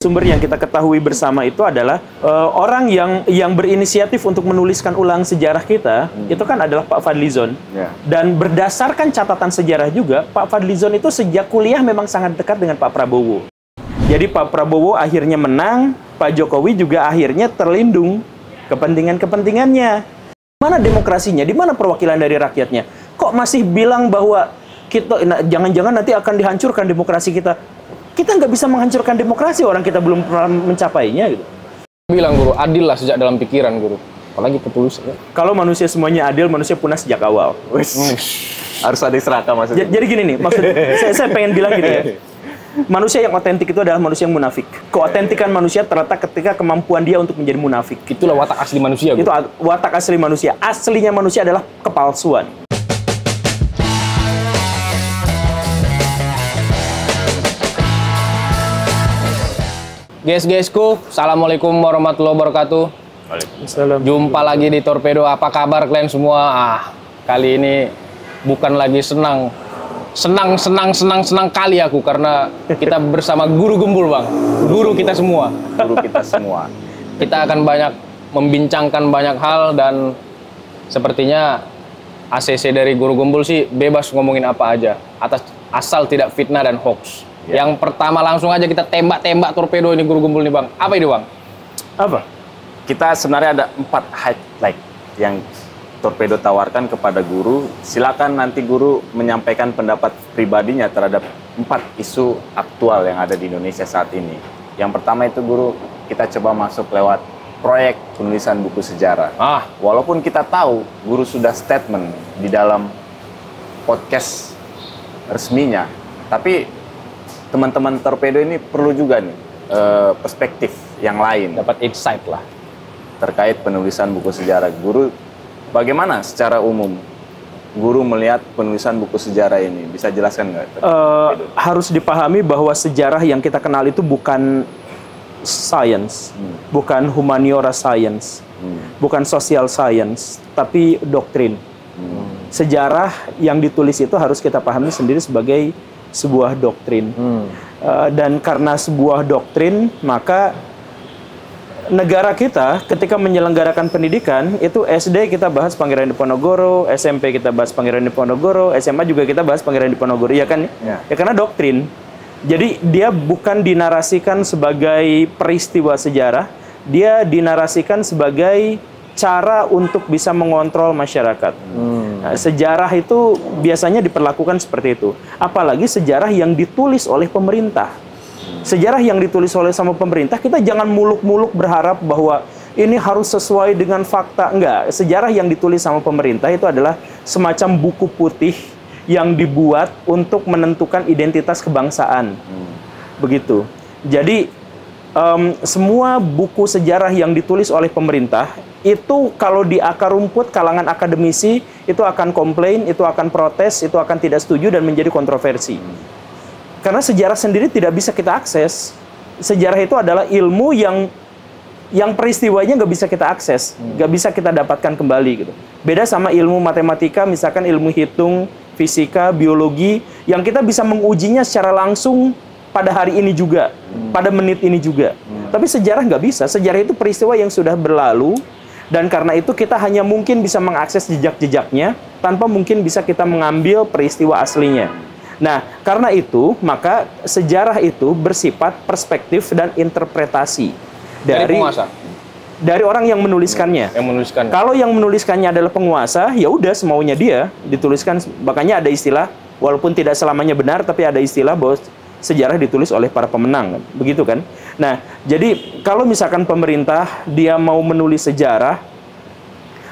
Sumber yang kita ketahui bersama itu adalah orang yang berinisiatif untuk menuliskan ulang sejarah kita, itu kan adalah Pak Fadlizon. Dan berdasarkan catatan sejarah juga, Pak Fadlizon itu sejak kuliah memang sangat dekat dengan Pak Prabowo. Jadi Pak Prabowo akhirnya menang, Pak Jokowi juga akhirnya terlindung kepentingan-kepentingannya. Mana demokrasinya? Di mana perwakilan dari rakyatnya? Kok masih bilang bahwa kita jangan-jangan nanti akan dihancurkan demokrasi kita? Kita nggak bisa menghancurkan demokrasi, orang kita belum pernah mencapainya gitu. Bilang guru, adil lah sejak dalam pikiran guru. Apalagi ketulusan. Kalau manusia semuanya adil, manusia punah sejak awal. Harus ada serakah maksudnya. Jadi gini nih, maksud saya pengen bilang gini ya. Manusia yang otentik itu adalah manusia yang munafik. Keotentikan manusia terletak ketika kemampuan dia untuk menjadi munafik. Itulah watak asli manusia. Itu watak asli manusia. Aslinya manusia adalah kepalsuan. Guys-guysku, assalamualaikum warahmatullahi wabarakatuh. Waalaikumsalam. Jumpa lagi di Torpedo. Apa kabar kalian semua? Kali ini bukan lagi senang kali aku karena kita bersama guru gembul, Bang. Guru kita semua. Guru kita semua. Kita akan banyak membincangkan banyak hal dan sepertinya ACC dari guru gembul sih bebas ngomongin apa aja asal tidak fitnah dan hoax. Yang pertama langsung aja kita tembak torpedo ini guru gembul nih, Bang. Apa ini, Bang? Apa? Kita sebenarnya ada 4 highlight yang torpedo tawarkan kepada guru. Silakan nanti guru menyampaikan pendapat pribadinya terhadap 4 isu aktual yang ada di Indonesia saat ini. Yang pertama itu guru, kita coba masuk lewat proyek penulisan buku sejarah. Walaupun kita tahu guru sudah statement di dalam podcast resminya, tapi teman-teman torpedo ini perlu juga nih perspektif yang lain. Dapat insight lah. Terkait penulisan buku sejarah. Guru, bagaimana secara umum guru melihat penulisan buku sejarah ini? Bisa jelaskan nggak? Harus dipahami bahwa sejarah yang kita kenal itu bukan science, bukan humaniora science, bukan social science, tapi doktrin. Sejarah yang ditulis itu harus kita pahami sendiri sebagai sebuah doktrin. Dan karena sebuah doktrin, maka negara kita ketika menyelenggarakan pendidikan, itu SD kita bahas Pangeran Diponegoro, SMP kita bahas Pangeran Diponegoro, SMA juga kita bahas Pangeran Diponegoro, ya kan? Ya karena doktrin. Jadi dia bukan dinarasikan sebagai peristiwa sejarah, dia dinarasikan sebagai cara untuk bisa mengontrol masyarakat. Nah, sejarah itu biasanya diperlakukan seperti itu. Apalagi sejarah yang ditulis oleh pemerintah. Sejarah yang ditulis oleh sama pemerintah, kita jangan muluk-muluk berharap bahwa ini harus sesuai dengan fakta. Enggak, sejarah yang ditulis sama pemerintah itu adalah semacam buku putih yang dibuat untuk menentukan identitas kebangsaan. Begitu. Jadi, semua buku sejarah yang ditulis oleh pemerintah itu kalau di akar rumput kalangan akademisi itu akan komplain, itu akan protes, itu akan tidak setuju dan menjadi kontroversi. Karena sejarah sendiri tidak bisa kita akses. Sejarah itu adalah ilmu yang peristiwanya nggak bisa kita akses, nggak bisa kita dapatkan kembali gitu. Beda sama ilmu matematika, misalkan ilmu hitung, fisika, biologi, yang kita bisa mengujinya secara langsung pada hari ini juga, pada menit ini juga. Tapi sejarah nggak bisa. Sejarah itu peristiwa yang sudah berlalu, dan karena itu kita hanya mungkin bisa mengakses jejak-jejaknya, tanpa mungkin bisa kita mengambil peristiwa aslinya. Nah, karena itu, maka sejarah itu bersifat perspektif dan interpretasi dari penguasa, dari orang yang menuliskannya. Kalau yang menuliskannya adalah penguasa, ya udah semaunya dia dituliskan. Makanya ada istilah, walaupun tidak selamanya benar, tapi ada istilah bahwa sejarah ditulis oleh para pemenang, begitu kan? Nah, jadi kalau misalkan pemerintah dia mau menulis sejarah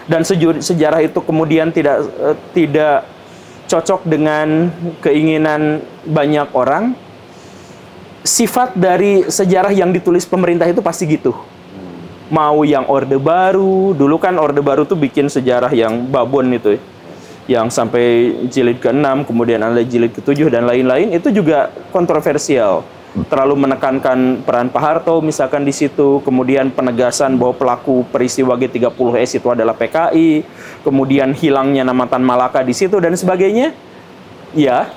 dan sejarah itu kemudian tidak cocok dengan keinginan banyak orang, sifat dari sejarah yang ditulis pemerintah itu pasti gitu. Mau yang Orde Baru, dulu kan Orde Baru tuh bikin sejarah yang babon itu, yang sampai jilid ke-6, kemudian ada jilid ke-7 dan lain-lain, itu juga kontroversial. Terlalu menekankan peran Pak Harto misalkan di situ, kemudian penegasan bahwa pelaku peristiwa G30S itu adalah PKI, kemudian hilangnya nama Tan Malaka di situ dan sebagainya. Ya,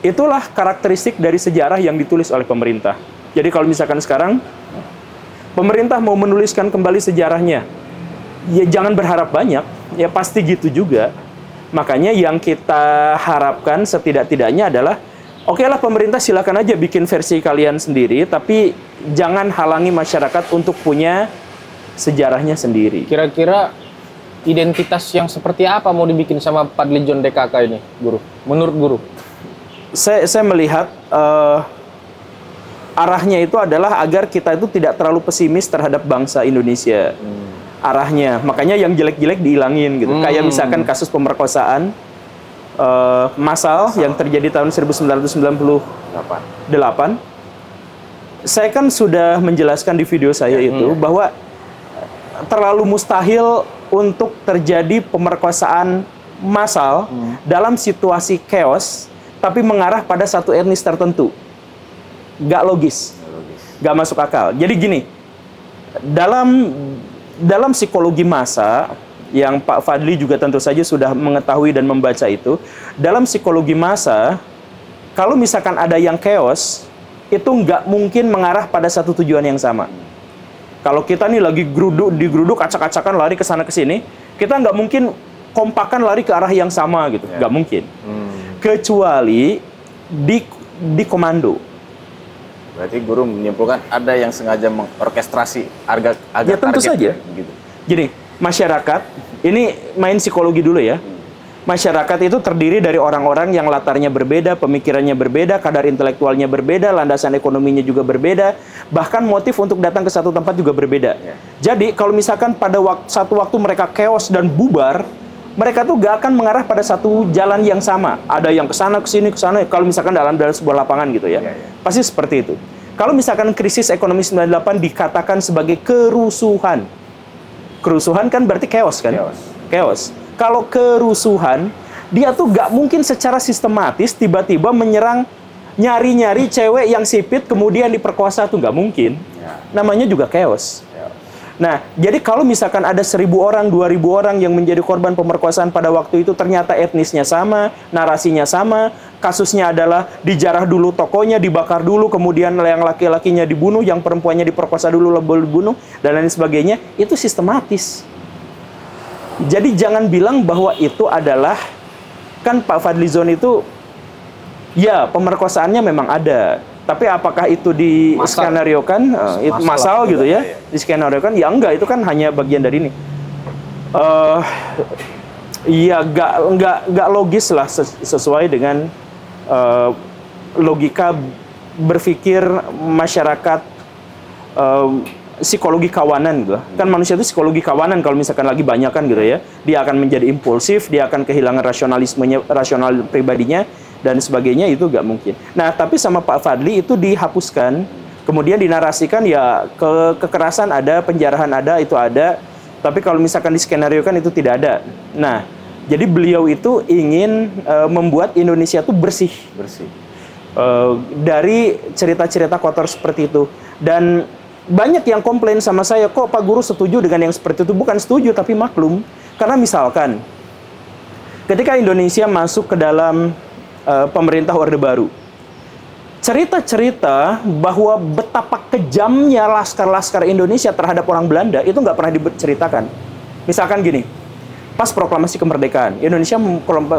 itulah karakteristik dari sejarah yang ditulis oleh pemerintah. Jadi kalau misalkan sekarang pemerintah mau menuliskan kembali sejarahnya, ya jangan berharap banyak, ya pasti gitu juga. Makanya yang kita harapkan setidak-tidaknya adalah, oke lah pemerintah silakan aja bikin versi kalian sendiri, tapi jangan halangi masyarakat untuk punya sejarahnya sendiri. Kira-kira identitas yang seperti apa mau dibikin sama Fadly John DKK ini, Guru? Menurut Guru? Saya melihat arahnya itu adalah agar kita itu tidak terlalu pesimis terhadap bangsa Indonesia. Arahnya, makanya yang jelek-jelek dihilangin gitu. Kayak misalkan kasus pemerkosaan massal yang terjadi tahun 1998. Saya kan sudah menjelaskan di video saya itu bahwa terlalu mustahil untuk terjadi pemerkosaan massal dalam situasi chaos, tapi mengarah pada satu etnis tertentu. Nggak logis, nggak masuk akal. Jadi gini, dalam psikologi massa, yang Pak Fadly juga tentu saja sudah mengetahui dan membaca itu, dalam psikologi massa, kalau misalkan ada yang chaos, itu nggak mungkin mengarah pada satu tujuan yang sama. Kalau kita nih lagi digeruduk, acak-acakan lari ke sana ke sini, kita nggak mungkin kompakan lari ke arah yang sama gitu, nggak mungkin. Kecuali di komando. Berarti Guru menyimpulkan ada yang sengaja mengorkestrasi agar Ya tentu saja. Gitu. Gini, masyarakat, ini main psikologi dulu ya. Masyarakat itu terdiri dari orang-orang yang latarnya berbeda, pemikirannya berbeda, kadar intelektualnya berbeda, landasan ekonominya juga berbeda, bahkan motif untuk datang ke satu tempat juga berbeda. Jadi kalau misalkan pada satu waktu mereka chaos dan bubar, mereka tuh gak akan mengarah pada satu jalan yang sama. Ada yang ke sana, ke sini, ke sana. Kalau misalkan dalam sebuah lapangan gitu ya. Pasti seperti itu. Kalau misalkan krisis ekonomi 98 dikatakan sebagai kerusuhan. Kerusuhan kan berarti chaos kan? Chaos. Kalau kerusuhan, dia tuh gak mungkin secara sistematis tiba-tiba menyerang, nyari-nyari cewek yang sipit kemudian diperkosa, tuh gak mungkin. Namanya juga chaos. Nah, jadi kalau misalkan ada 1.000 orang, 2.000 orang yang menjadi korban pemerkosaan pada waktu itu, ternyata etnisnya sama, narasinya sama, kasusnya adalah dijarah dulu tokonya, dibakar dulu, kemudian yang laki-lakinya dibunuh, yang perempuannya diperkosa dulu, lalu dibunuh, dan lain sebagainya, itu sistematis. Jadi jangan bilang bahwa itu adalah, kan Pak Fadly John itu, ya pemerkosaannya memang ada. Tapi apakah itu di skenariokan, itu massal gitu ya, di skenariokan, ya enggak, itu kan hanya bagian dari ini. Ya enggak logis lah sesuai dengan logika berpikir masyarakat psikologi kawanan gitu. Kan manusia itu psikologi kawanan kalau misalkan lagi banyak kan gitu ya. Dia akan menjadi impulsif, dia akan kehilangan rasionalismenya, rasional pribadinya, dan sebagainya, itu nggak mungkin. Nah, tapi sama Pak Fadly itu dihapuskan, kemudian dinarasikan ya kekerasan ada, penjarahan ada, itu ada, tapi kalau misalkan di skenario kan itu tidak ada. Nah, jadi beliau itu ingin membuat Indonesia itu bersih. Dari cerita-cerita kotor seperti itu. Dan banyak yang komplain sama saya, kok Pak Guru setuju dengan yang seperti itu? Bukan setuju, tapi maklum. Karena misalkan, ketika Indonesia masuk ke dalam pemerintah Orde Baru, cerita-cerita bahwa betapa kejamnya laskar-laskar Indonesia terhadap orang Belanda itu nggak pernah diceritakan. Misalkan gini, pas proklamasi kemerdekaan, Indonesia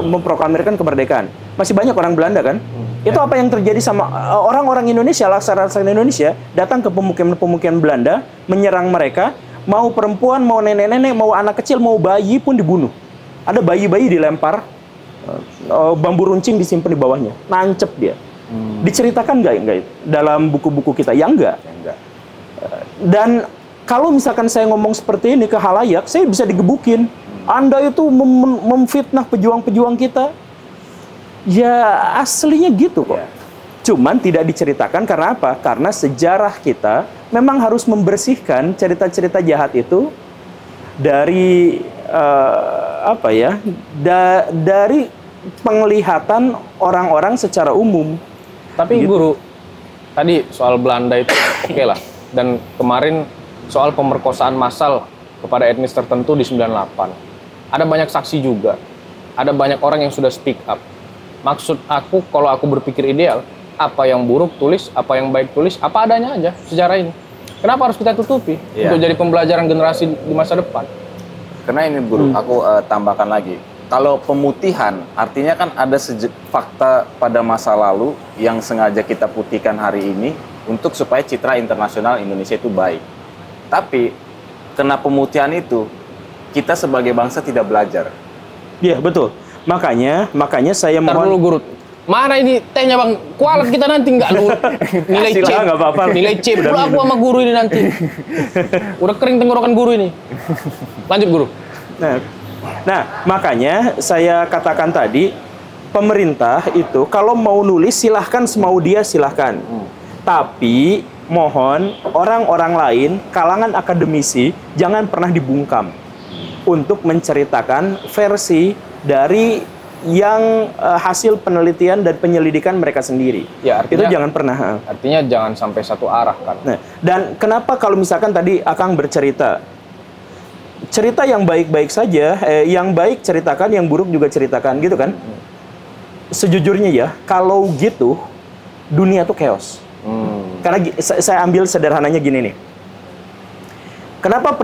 memproklamirkan kemerdekaan, masih banyak orang Belanda kan? Itu apa yang terjadi sama orang-orang Indonesia, laskar-laskar Indonesia datang ke pemukiman-pemukiman Belanda, menyerang mereka, mau perempuan, mau nenek-nenek, mau anak kecil, mau bayi pun dibunuh. Ada bayi-bayi dilempar, bambu runcing disimpan di bawahnya, nancep dia. Diceritakan nggak itu dalam buku-buku kita? Ya enggak. Dan kalau misalkan saya ngomong seperti ini ke halayak, saya bisa digebukin. Anda itu memfitnah pejuang-pejuang kita. Ya aslinya gitu kok. Cuman tidak diceritakan karena apa? Karena sejarah kita memang harus membersihkan cerita-cerita jahat itu dari dari penglihatan orang-orang secara umum. Tapi gitu. Guru, tadi soal Belanda itu oke lah. Dan kemarin soal pemerkosaan massal kepada etnis tertentu di 98. Ada banyak saksi juga. Ada banyak orang yang sudah speak up. Maksud aku, kalau aku berpikir ideal, apa yang buruk tulis, apa yang baik tulis, apa adanya aja sejarah ini. Kenapa harus kita tutupi? Untuk jadi pembelajaran generasi di masa depan. Karena ini Guru, aku tambahkan lagi. Kalau pemutihan, artinya kan ada fakta pada masa lalu yang sengaja kita putihkan hari ini untuk supaya citra internasional Indonesia itu baik. Tapi, kena pemutihan itu, kita sebagai bangsa tidak belajar. Iya, betul. Makanya saya Ntar dulu mohon... Guru. Mana ini tehnya Bang? Kualat kita nanti nggak lu? Nilai C. Nggak apa-apa. Nilai C pula aku sama guru ini nanti. Udah kering tenggorokan guru ini. Lanjut Guru. Nah, makanya saya katakan tadi, pemerintah itu kalau mau nulis silahkan semau dia silahkan. Tapi mohon orang-orang lain, kalangan akademisi, jangan pernah dibungkam untuk menceritakan versi dari yang hasil penelitian dan penyelidikan mereka sendiri. Ya, artinya, itu jangan pernah. Artinya jangan sampai satu arah kan. Nah, dan kenapa kalau misalkan tadi Akang bercerita, cerita yang baik-baik saja, yang baik ceritakan, yang buruk juga ceritakan, gitu kan? Sejujurnya ya, kalau gitu dunia tuh chaos. Karena saya ambil sederhananya gini nih. Kenapa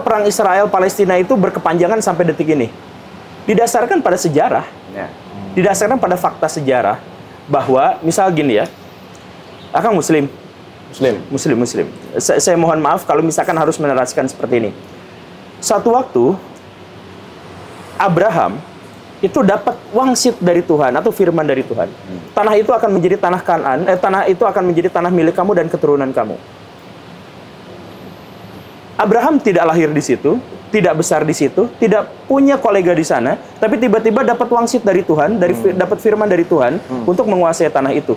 perang Israel Palestina itu berkepanjangan sampai detik ini? Didasarkan pada sejarah, didasarkan pada fakta sejarah bahwa misal gini ya, Akang Muslim. Saya mohon maaf kalau misalkan harus menarasikan seperti ini. Satu waktu Abraham itu dapat wangsit dari Tuhan atau firman dari Tuhan. Tanah itu akan menjadi tanah Kanaan, tanah itu akan menjadi tanah milik kamu dan keturunan kamu. Abraham tidak lahir di situ, tidak besar di situ, tidak punya kolega di sana, tapi tiba-tiba dapat wangsit dari Tuhan, dapat firman dari Tuhan untuk menguasai tanah itu.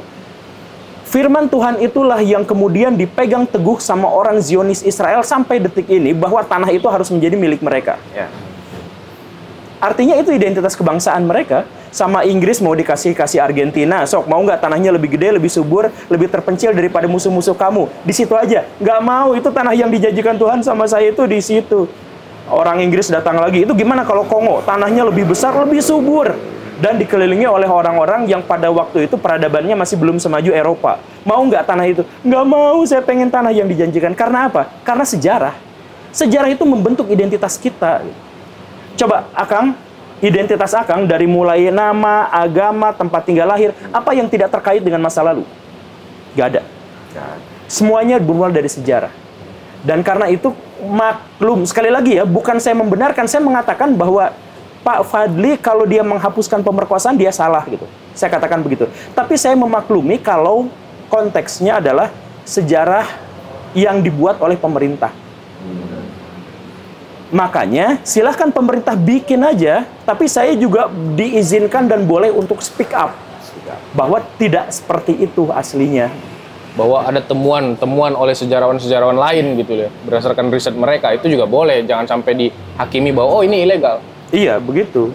Firman Tuhan itulah yang kemudian dipegang teguh sama orang Zionis Israel sampai detik ini bahwa tanah itu harus menjadi milik mereka. Artinya itu identitas kebangsaan mereka. Sama Inggris mau dikasih Argentina, sok mau nggak tanahnya lebih gede, lebih subur, lebih terpencil daripada musuh-musuh kamu. Di situ aja, nggak mau. Itu tanah yang dijanjikan Tuhan sama saya itu di situ. Orang Inggris datang lagi, itu gimana kalau Kongo? Tanahnya lebih besar, lebih subur. Dan dikelilingi oleh orang-orang yang pada waktu itu peradabannya masih belum semaju Eropa. Mau nggak tanah itu? Nggak mau, saya pengen tanah yang dijanjikan. Karena apa? Karena sejarah. Sejarah itu membentuk identitas kita. Coba, Akang, identitas Akang dari mulai nama, agama, tempat tinggal lahir, apa yang tidak terkait dengan masa lalu? Nggak ada. Semuanya bermula dari sejarah. Dan karena itu maklum, sekali lagi ya, bukan saya membenarkan, saya mengatakan bahwa Pak Fadli kalau dia menghapuskan pemerkosaan dia salah gitu. Saya katakan begitu. Tapi saya memaklumi kalau konteksnya adalah sejarah yang dibuat oleh pemerintah. Makanya silahkan pemerintah bikin aja, tapi saya juga diizinkan dan boleh untuk speak up bahwa tidak seperti itu aslinya. Bahwa ada temuan oleh sejarawan-sejarawan lain gitu ya, berdasarkan riset mereka, itu juga boleh. Jangan sampai dihakimi bahwa oh ini ilegal. Iya, begitu.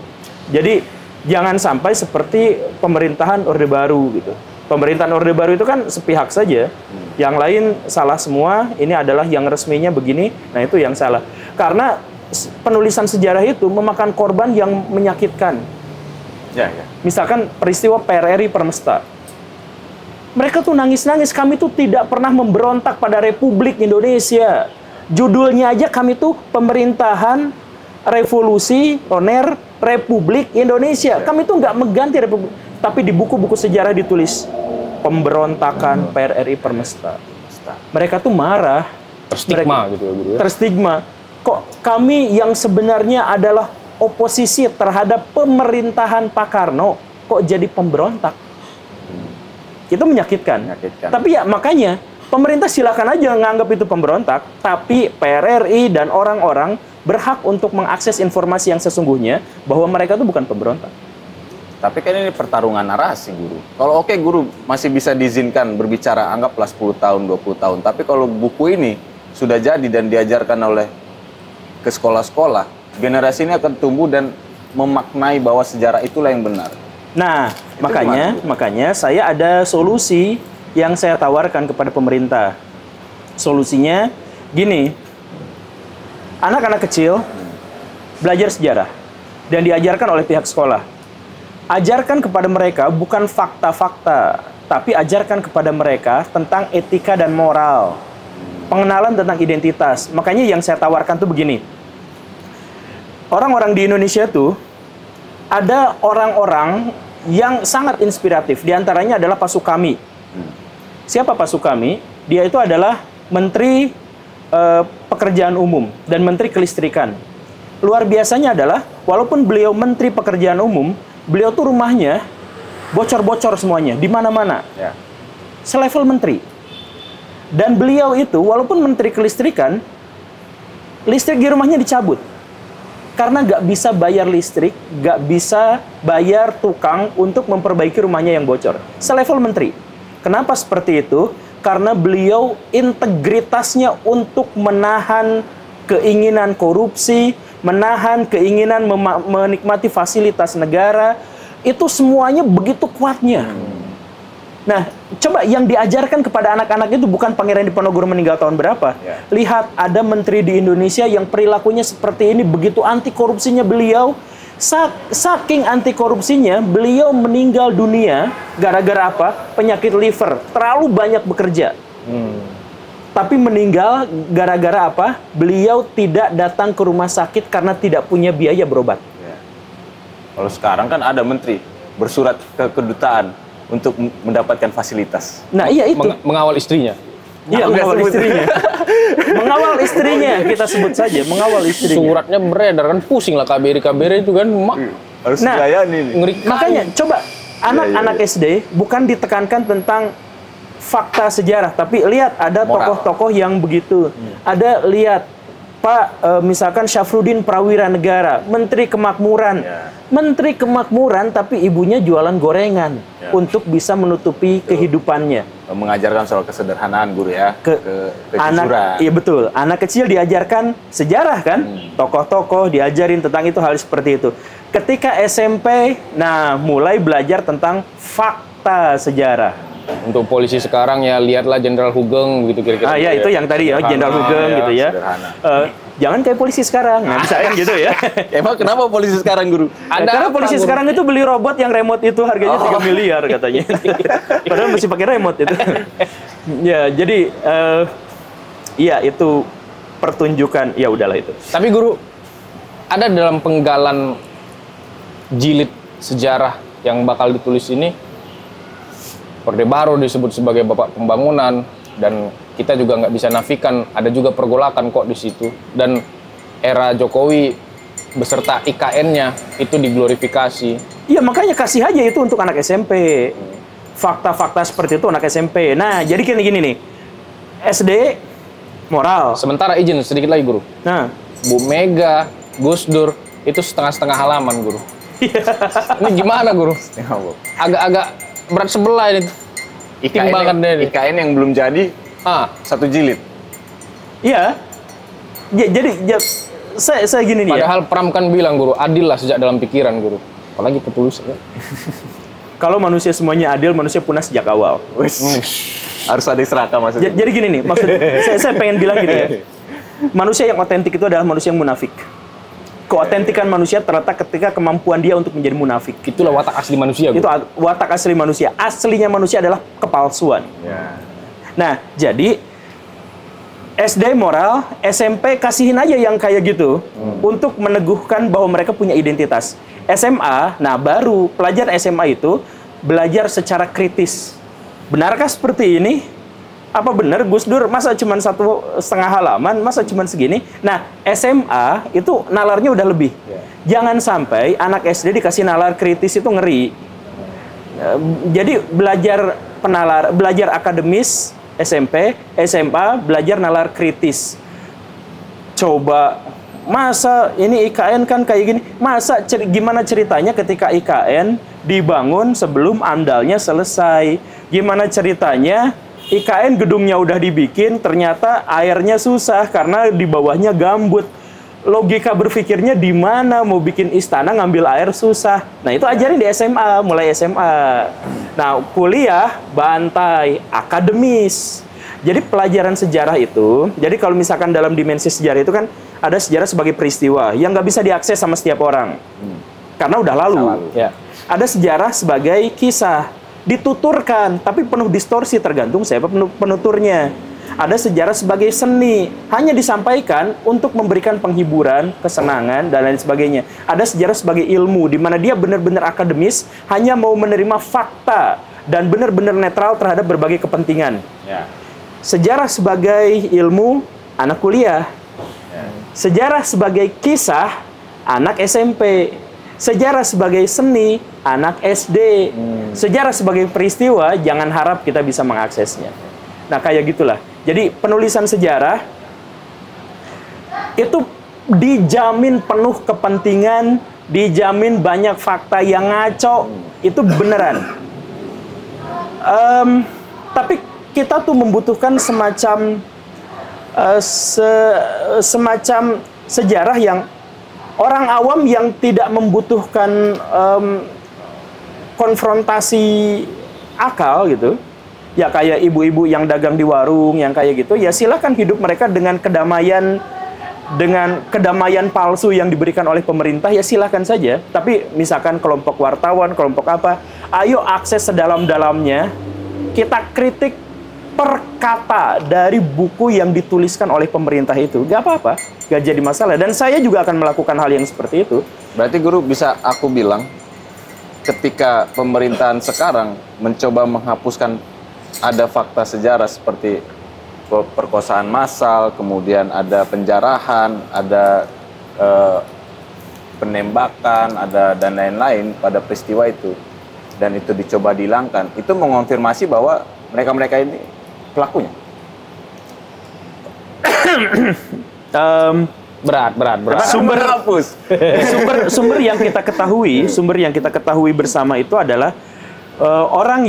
Jadi jangan sampai seperti pemerintahan Orde Baru gitu. Pemerintahan Orde Baru itu kan sepihak saja. Yang lain salah semua, ini adalah yang resminya begini, nah itu yang salah. Karena penulisan sejarah itu memakan korban yang menyakitkan. Misalkan peristiwa PRRI Permesta. Mereka tuh nangis-nangis, kami tuh tidak pernah memberontak pada Republik Indonesia. Judulnya aja kami tuh pemerintahan revolusioner Republik Indonesia. Kami tuh nggak mengganti Republik. Tapi di buku-buku sejarah ditulis pemberontakan PRRI Permesta. Mereka tuh marah. Terstigma gitu ya, Guru ya. Terstigma. Kok kami yang sebenarnya adalah oposisi terhadap pemerintahan Pak Karno, kok jadi pemberontak? Itu menyakitkan. Tapi ya makanya pemerintah silakan aja nganggap itu pemberontak, tapi PRRI dan orang-orang berhak untuk mengakses informasi yang sesungguhnya bahwa mereka itu bukan pemberontak. Tapi kan ini pertarungan narasi, Guru. Kalau oke, Guru masih bisa diizinkan berbicara, anggaplah 10 tahun, 20 tahun. Tapi kalau buku ini sudah jadi dan diajarkan oleh ke sekolah-sekolah, generasi ini akan tumbuh dan memaknai bahwa sejarah itulah yang benar. Nah, makanya saya ada solusi yang saya tawarkan kepada pemerintah. Solusinya gini, anak-anak kecil belajar sejarah dan diajarkan oleh pihak sekolah. Ajarkan kepada mereka bukan fakta-fakta tapi ajarkan kepada mereka tentang etika dan moral. Pengenalan tentang identitas. Makanya yang saya tawarkan tuh begini. Orang-orang di Indonesia tuh ada orang-orang yang sangat inspiratif. Di antaranya adalah Pak Sukami. Siapa Pak Sukami? Dia itu adalah Menteri Pekerjaan Umum dan Menteri Kelistrikan. Luar biasanya adalah, walaupun beliau Menteri Pekerjaan Umum, beliau tuh rumahnya bocor-bocor semuanya, di mana-mana. Ya. Selevel menteri. Dan beliau itu, walaupun Menteri Kelistrikan, listrik di rumahnya dicabut. Karena nggak bisa bayar listrik, nggak bisa bayar tukang untuk memperbaiki rumahnya yang bocor. Selevel menteri. Kenapa seperti itu? Karena beliau integritasnya untuk menahan keinginan korupsi, menahan keinginan menikmati fasilitas negara, itu semuanya begitu kuatnya. Nah, coba yang diajarkan kepada anak-anak itu bukan Pangeran Diponegoro meninggal tahun berapa. Ya. Lihat, ada menteri di Indonesia yang perilakunya seperti ini, begitu anti korupsinya beliau. Saking anti korupsinya, beliau meninggal dunia gara-gara apa? Penyakit liver. Terlalu banyak bekerja. Tapi meninggal gara-gara apa? Beliau tidak datang ke rumah sakit karena tidak punya biaya berobat. Ya. Kalau sekarang kan ada menteri bersurat ke kedutaan untuk mendapatkan fasilitas. Nah, iya itu. Mengawal istrinya. Iya, mengawal istrinya. Mengawal istrinya, kita sebut saja, mengawal istrinya. Suratnya beredar kan, pusing lah KBRI itu kan. Harus Nah, dilayani nih. Ngerikan. Makanya coba anak-anak iya. SD bukan ditekankan tentang fakta sejarah, tapi lihat ada Moral. tokoh-tokoh yang begitu. Ada lihat Pak, misalkan Syafruddin Prawira Negara, Menteri Kemakmuran. Ya. Menteri Kemakmuran tapi ibunya jualan gorengan Ya. untuk bisa menutupi kehidupannya. Mengajarkan soal kesederhanaan guru ya, kejujuran. Iya betul. Anak kecil diajarkan sejarah kan, tokoh-tokoh diajarin tentang itu, hal seperti itu. Ketika SMP, nah mulai belajar tentang fakta sejarah. Untuk polisi sekarang ya lihatlah Jenderal Hugeng begitu kira-kira. Ya itu yang tadi ya, Jenderal Hugeng gitu ya. sederhana. Jangan kayak polisi sekarang, nah, misalkan gitu ya. Emang kenapa polisi sekarang guru? Karena apa, polisi Guru? sekarang itu beli robot yang remote itu harganya 3 miliar katanya. Padahal mesti pakai remote itu. Ya, jadi iya itu pertunjukan, ya udahlah itu. Tapi guru, ada dalam penggalan jilid sejarah yang bakal ditulis ini, Orde Baru disebut sebagai Bapak Pembangunan, dan kita juga nggak bisa nafikan ada juga pergolakan kok di situ. Dan era Jokowi beserta IKN-nya itu diglorifikasi. Iya, makanya kasih aja itu untuk anak SMP. Fakta-fakta seperti itu anak SMP. Nah, jadi gini nih. SD moral. Sementara izin sedikit lagi guru. Nah, Bu Mega, Gus Dur itu setengah-setengah halaman guru. Ini gimana guru? Agak-agak berat sebelah ini. IKN yang belum jadi satu jilid. iya. Jadi saya gini nih ya. Padahal Pram kan bilang guru, adil lah sejak dalam pikiran guru. Apalagi petulisnya. Kalau manusia semuanya adil, manusia punah sejak awal. Harus ada seraka maksudnya. Jadi gini nih, maksud saya pengen bilang gini ya. Manusia yang otentik itu adalah manusia yang munafik. Keotentikan manusia terletak ketika kemampuan dia untuk menjadi munafik. Itulah watak asli manusia guru. Itu watak asli manusia. Aslinya manusia adalah kepalsuan. Ya. Nah, jadi SD moral, SMP kasihin aja yang kayak gitu untuk meneguhkan bahwa mereka punya identitas. SMA, nah baru pelajar SMA itu belajar secara kritis. Benarkah seperti ini? Apa benar Gus Dur masa cuma 1,5 halaman, masa cuma segini? Nah, SMA itu nalarnya udah lebih. Jangan sampai anak SD dikasih nalar kritis itu ngeri. Jadi belajar akademis SMP, SMA belajar nalar kritis. Coba masa ini IKN kan kayak gini, masa gimana ceritanya ketika IKN dibangun sebelum AMDAL-nya selesai? Gimana ceritanya IKN gedungnya udah dibikin, ternyata airnya susah karena di bawahnya gambut. Logika berpikirnya di mana mau bikin istana ngambil air susah. Nah, itu ajarin di SMA, mulai SMA. Nah, kuliah bantai, akademis. Jadi pelajaran sejarah itu, jadi kalau misalkan dalam dimensi sejarah itu kan ada sejarah sebagai peristiwa yang nggak bisa diakses sama setiap orang. Karena udah lalu. Ya. Ada sejarah sebagai kisah. dituturkan, tapi penuh distorsi tergantung siapa penuturnya. Ada sejarah sebagai seni, hanya disampaikan untuk memberikan penghiburan, kesenangan, dan lain sebagainya. Ada sejarah sebagai ilmu, di mana dia benar-benar akademis, hanya mau menerima fakta, dan benar-benar netral terhadap berbagai kepentingan. Ya. Sejarah sebagai ilmu, anak kuliah. Sejarah sebagai kisah, anak SMP. Sejarah sebagai seni, anak SD. Sejarah sebagai peristiwa, jangan harap kita bisa mengaksesnya. Nah, kayak gitulah. Jadi, penulisan sejarah itu dijamin penuh kepentingan, dijamin banyak fakta yang ngaco. Itu beneran. Tapi kita tuh membutuhkan semacam semacam sejarah yang orang awam yang tidak membutuhkan konfrontasi akal gitu. Ya kayak ibu-ibu yang dagang di warung, yang kayak gitu. Ya silakan hidup mereka dengan kedamaian palsu yang diberikan oleh pemerintah, ya silakan saja. Tapi misalkan kelompok wartawan, kelompok apa, ayo akses sedalam-dalamnya. Kita kritik per kata dari buku yang dituliskan oleh pemerintah itu. Gak apa-apa, gak jadi masalah. Dan saya juga akan melakukan hal yang seperti itu. Berarti guru bisa aku bilang, ketika pemerintahan sekarang mencoba menghapuskan ada fakta sejarah seperti perkosaan massal, kemudian ada penjarahan, ada penembakan, ada dan lain-lain pada peristiwa itu, dan itu dicoba dihilangkan, itu mengonfirmasi bahwa mereka-mereka ini pelakunya. Berat. Sumber yang kita ketahui bersama itu adalah orang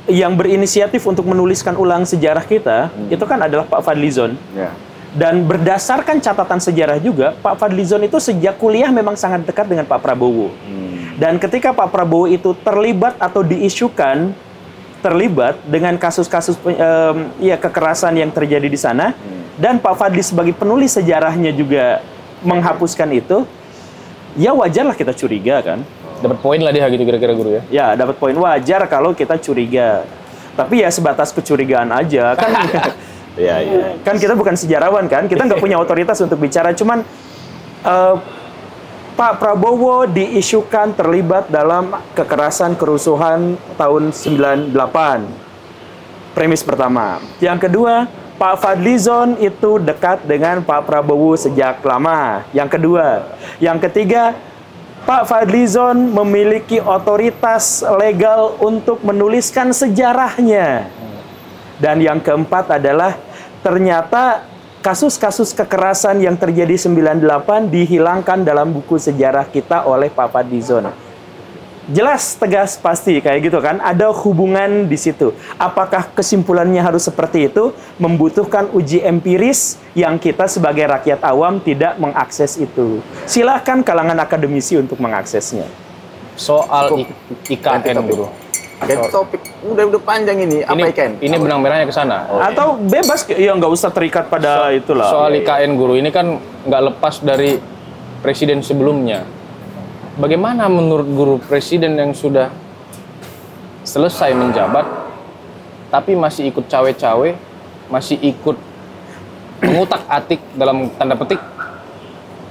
yang berinisiatif untuk menuliskan ulang sejarah kita, itu kan adalah Pak Fadlizon. Ya. Dan berdasarkan catatan sejarah juga, Pak Fadlizon itu sejak kuliah memang sangat dekat dengan Pak Prabowo. Dan ketika Pak Prabowo itu terlibat atau diisukan terlibat dengan kasus-kasus kekerasan yang terjadi di sana, dan Pak Fadli sebagai penulis sejarahnya juga menghapuskan itu, ya wajarlah kita curiga kan. Dapat poin lah dia gitu kira-kira guru ya. Ya, dapat poin, wajar kalau kita curiga. Tapi ya sebatas kecurigaan aja kan. Kan kita bukan sejarawan kan, kita nggak punya otoritas untuk bicara. Cuman Pak Prabowo diisukan terlibat dalam kekerasan kerusuhan tahun 98. Premis pertama. Yang kedua, Pak Fadlizon itu dekat dengan Pak Prabowo sejak lama. Yang kedua. Yang ketiga, Pak Fadlizon memiliki otoritas legal untuk menuliskan sejarahnya. Dan yang keempat adalah ternyata kasus-kasus kekerasan yang terjadi 98 dihilangkan dalam buku sejarah kita oleh Pak Fadlizon. Jelas, tegas, pasti kayak gitu kan. Ada hubungan di situ. Apakah kesimpulannya harus seperti itu? Membutuhkan uji empiris yang kita sebagai rakyat awam tidak mengakses itu. Silakan kalangan akademisi untuk mengaksesnya. Soal IKN guru. Ganti topik, udah panjang ini. Apa IKN? Ini benang merahnya ke sana. Atau bebas, ya nggak usah terikat pada itulah. Soal IKN guru ini kan nggak lepas dari presiden sebelumnya. Bagaimana menurut guru presiden yang sudah selesai menjabat, tapi masih ikut cawe-cawe, masih ikut mengutak-atik dalam tanda petik,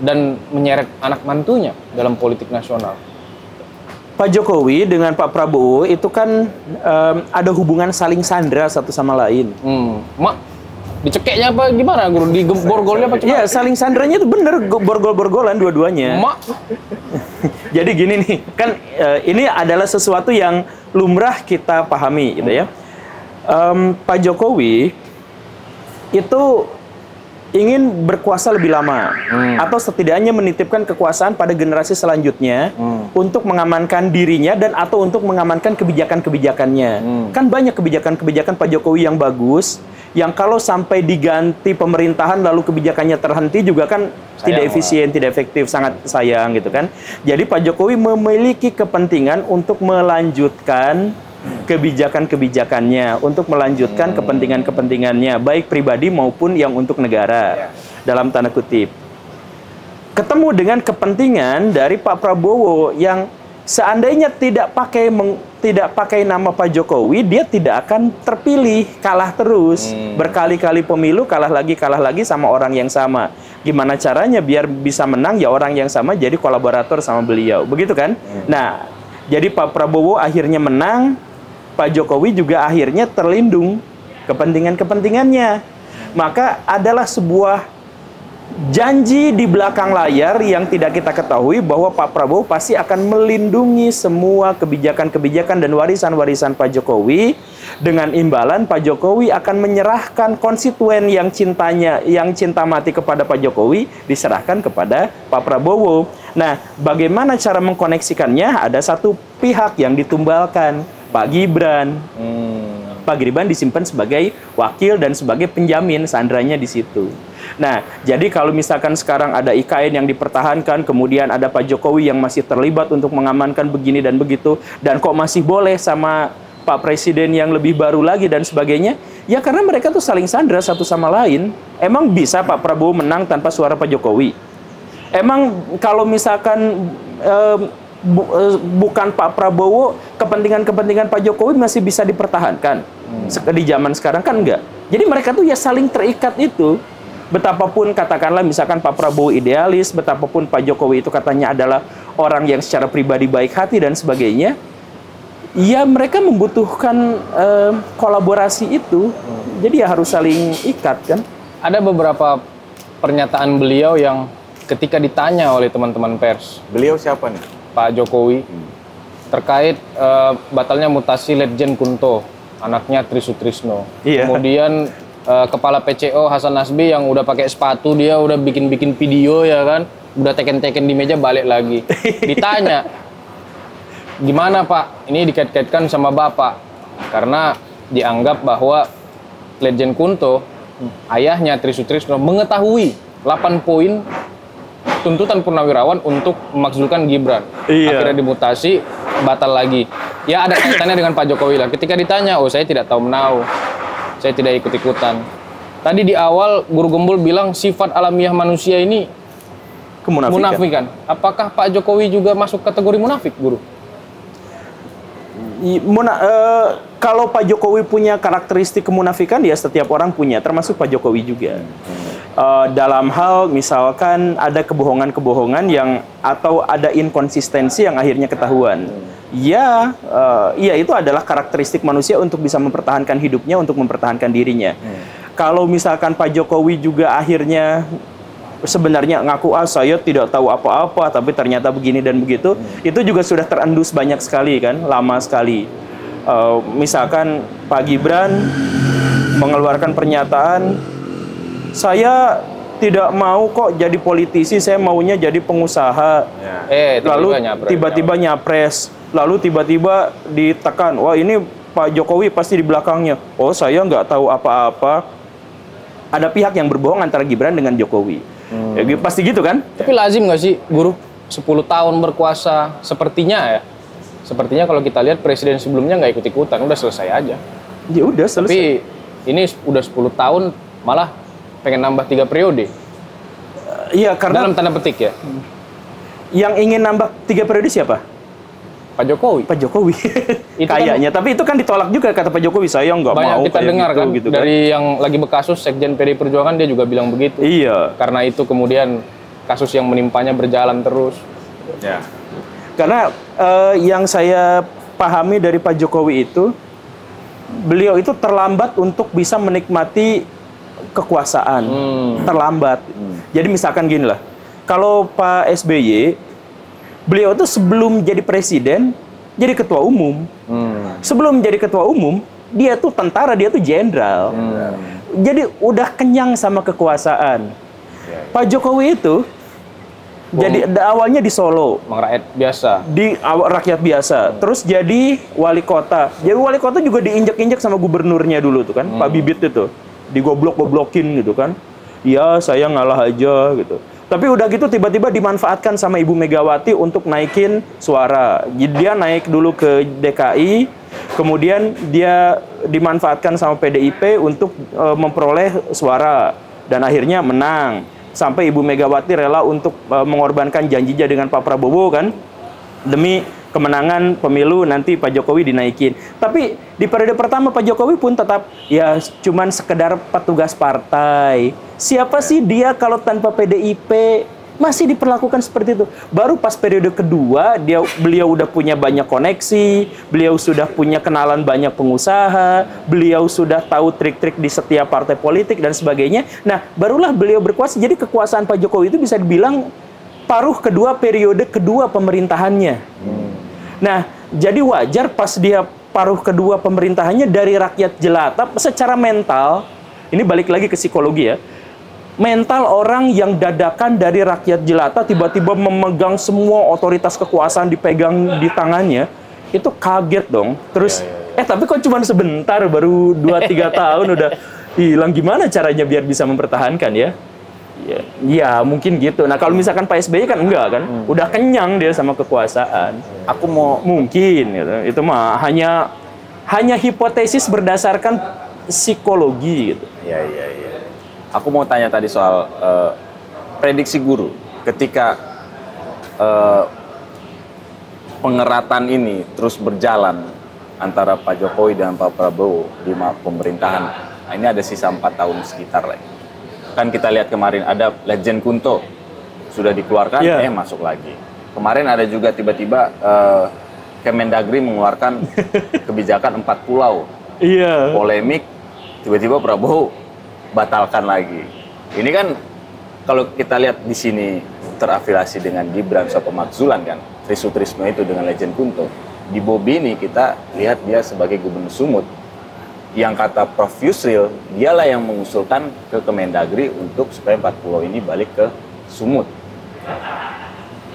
dan menyeret anak mantunya dalam politik nasional? Pak Jokowi dengan Pak Prabowo itu kan ada hubungan saling sandra satu sama lain. Dicekeknya apa gimana guru? Borgolnya apa? Iya, saling sandranya itu bener, borgol-borgolan dua-duanya. Jadi gini nih, kan ini adalah sesuatu yang lumrah kita pahami gitu ya. Pak Jokowi itu ingin berkuasa lebih lama, atau setidaknya menitipkan kekuasaan pada generasi selanjutnya untuk mengamankan dirinya dan atau untuk mengamankan kebijakan-kebijakannya. Kan banyak kebijakan-kebijakan Pak Jokowi yang bagus, yang kalau sampai diganti pemerintahan lalu kebijakannya terhenti juga kan tidak efisien, tidak efektif, sangat sayang gitu kan. Jadi Pak Jokowi memiliki kepentingan untuk melanjutkan kebijakan-kebijakannya, untuk melanjutkan kepentingan-kepentingannya, baik pribadi maupun yang untuk negara, dalam tanda kutip. Ketemu dengan kepentingan dari Pak Prabowo yang seandainya tidak pakai nama Pak Jokowi, dia tidak akan terpilih, kalah terus. Berkali-kali pemilu kalah lagi sama orang yang sama. Gimana caranya biar bisa menang? Ya orang yang sama jadi kolaborator sama beliau. Begitu kan? Nah, jadi Pak Prabowo akhirnya menang, Pak Jokowi juga akhirnya terlindung kepentingan-kepentingannya. Maka adalah sebuah janji di belakang layar yang tidak kita ketahui bahwa Pak Prabowo pasti akan melindungi semua kebijakan-kebijakan dan warisan-warisan Pak Jokowi, dengan imbalan Pak Jokowi akan menyerahkan konstituen yang cinta mati kepada Pak Jokowi diserahkan kepada Pak Prabowo. Nah, bagaimana cara mengkoneksikannya? Ada satu pihak yang ditumbalkan, Pak Gibran. Pak Gibran disimpan sebagai wakil dan sebagai penjamin, sandranya di situ. Nah, jadi kalau misalkan sekarang ada IKN yang dipertahankan, kemudian ada Pak Jokowi yang masih terlibat untuk mengamankan begini dan begitu, dan kok masih boleh sama Pak Presiden yang lebih baru lagi dan sebagainya, ya karena mereka tuh saling sandra satu sama lain. Emang bisa Pak Prabowo menang tanpa suara Pak Jokowi? Emang kalau misalkan bukan Pak Prabowo, kepentingan-kepentingan Pak Jokowi masih bisa dipertahankan di zaman sekarang? Kan enggak. Jadi mereka tuh ya saling terikat itu. Betapapun katakanlah misalkan Pak Prabowo idealis, betapapun Pak Jokowi itu katanya adalah orang yang secara pribadi baik hati dan sebagainya, ya mereka membutuhkan kolaborasi itu. Jadi ya harus saling ikat kan. Ada beberapa pernyataan beliau yang ketika ditanya oleh teman-teman pers, Beliau siapa nih? Pak Jokowi, terkait batalnya mutasi Letjen Kunto, anaknya Tri Sutrisno. Iya. Kemudian kepala PCO Hasan Nasbi yang udah pakai sepatu, dia udah bikin video ya kan, udah teken-teken di meja balik lagi. Ditanya, gimana Pak? Ini dikait-kaitkan sama Bapak karena dianggap bahwa Letjen Kunto, ayahnya Tri Sutrisno, mengetahui 8 poin tuntutan Purnawirawan untuk memakzulkan Gibran. Iya. Akhirnya dimutasi, batal lagi. Ya ada kaitannya dengan Pak Jokowi lah. Ketika ditanya, oh saya tidak tahu menau, saya tidak ikut-ikutan. Tadi di awal Guru Gembul bilang sifat alamiah manusia ini munafikan. Apakah Pak Jokowi juga masuk kategori munafik, Guru? Kalau Pak Jokowi punya karakteristik kemunafikan, ya setiap orang punya, termasuk Pak Jokowi juga. Dalam hal misalkan ada kebohongan-kebohongan yang atau ada inkonsistensi yang akhirnya ketahuan. Ya itu adalah karakteristik manusia untuk bisa mempertahankan hidupnya, untuk mempertahankan dirinya. Kalau misalkan Pak Jokowi juga akhirnya sebenarnya ngaku saya tidak tahu apa-apa, tapi ternyata begini dan begitu, itu juga sudah terendus banyak sekali kan, lama sekali. Misalkan Pak Gibran mengeluarkan pernyataan, saya tidak mau kok jadi politisi, saya maunya jadi pengusaha. Lalu tiba-tiba nyapres, lalu tiba-tiba ditekan, wah ini Pak Jokowi pasti di belakangnya. Oh saya nggak tahu apa-apa. Ada pihak yang berbohong antara Gibran dengan Jokowi. Ya, pasti gitu kan? Tapi lazim nggak sih, Guru? 10 tahun berkuasa, sepertinya kalau kita lihat presiden sebelumnya nggak ikut-ikutan, udah selesai aja. Ya udah selesai. Tapi ini udah 10 tahun, malah pengen nambah 3 periode. Iya, karena dalam tanda petik ya. Yang ingin nambah 3 periode siapa? Pak Jokowi. Pak Jokowi. Kayaknya, tapi itu kan ditolak juga kata Pak Jokowi, saya nggak mau. Banyak kita dengar gitu, kan, dari yang lagi berkasus Sekjen PDI Perjuangan, dia juga bilang begitu. Iya. Karena itu kemudian kasus yang menimpanya berjalan terus. Ya. Karena yang saya pahami dari Pak Jokowi itu, beliau itu terlambat untuk bisa menikmati kekuasaan. Terlambat. Jadi misalkan gini lah, kalau Pak SBY, beliau itu sebelum jadi presiden, jadi ketua umum. Sebelum jadi ketua umum, dia tuh tentara, dia tuh jenderal. Jadi udah kenyang sama kekuasaan. Pak Jokowi itu jadi awalnya di Solo, rakyat biasa. Di rakyat biasa. Terus jadi wali kota. Jadi wali kota juga diinjak-injak sama gubernurnya dulu tuh kan, Pak Bibit itu. Digoblok-goblokin gitu kan. Ya, saya ngalah aja gitu. Tapi udah gitu tiba-tiba dimanfaatkan sama Ibu Megawati untuk naikin suara. Jadi dia naik dulu ke DKI, kemudian dia dimanfaatkan sama PDIP untuk memperoleh suara. Dan akhirnya menang. Sampai Ibu Megawati rela untuk mengorbankan janjinya dengan Pak Prabowo kan, demi kemenangan pemilu nanti Pak Jokowi dinaikin. Tapi di periode pertama Pak Jokowi pun tetap ya cuman sekedar petugas partai. Siapa sih dia kalau tanpa PDIP? Masih diperlakukan seperti itu. Baru pas periode kedua, beliau udah punya banyak koneksi, beliau sudah punya kenalan banyak pengusaha, beliau sudah tahu trik-trik di setiap partai politik dan sebagainya. Nah, barulah beliau berkuasa. Jadi kekuasaan Pak Jokowi itu bisa dibilang paruh kedua periode kedua pemerintahannya. Nah, jadi wajar pas dia paruh kedua pemerintahannya dari rakyat jelata secara mental, ini balik lagi ke psikologi ya. Mental orang yang dadakan dari rakyat jelata tiba-tiba memegang semua otoritas kekuasaan dipegang di tangannya, itu kaget dong. Terus, tapi kok cuma sebentar, baru 2-3 tahun udah hilang, gimana caranya biar bisa mempertahankan ya? Ya mungkin gitu. Nah kalau misalkan Pak SBY kan enggak kan, udah kenyang dia sama kekuasaan. Aku mau mungkin gitu. Itu mah hanya hipotesis berdasarkan psikologi gitu. Iya. Aku mau tanya tadi soal prediksi guru ketika pengeratan ini terus berjalan antara Pak Jokowi dan Pak Prabowo di pemerintahan. Nah, ini ada sisa 4 tahun sekitar lagi. Kan kita lihat kemarin ada Legend Kunto sudah dikeluarkan, masuk lagi. Kemarin ada juga tiba-tiba Kemendagri mengeluarkan kebijakan 4 pulau. Polemik, tiba-tiba Prabowo batalkan lagi. Ini kan kalau kita lihat di sini terafiliasi dengan Gibran Soekarno kan, Trisutrisno itu dengan Legend Kunto. Di Bobi ini kita lihat dia sebagai gubernur Sumut. Yang kata Prof. Yusril, dialah yang mengusulkan ke Kemendagri untuk supaya 4 pulau ini balik ke Sumut.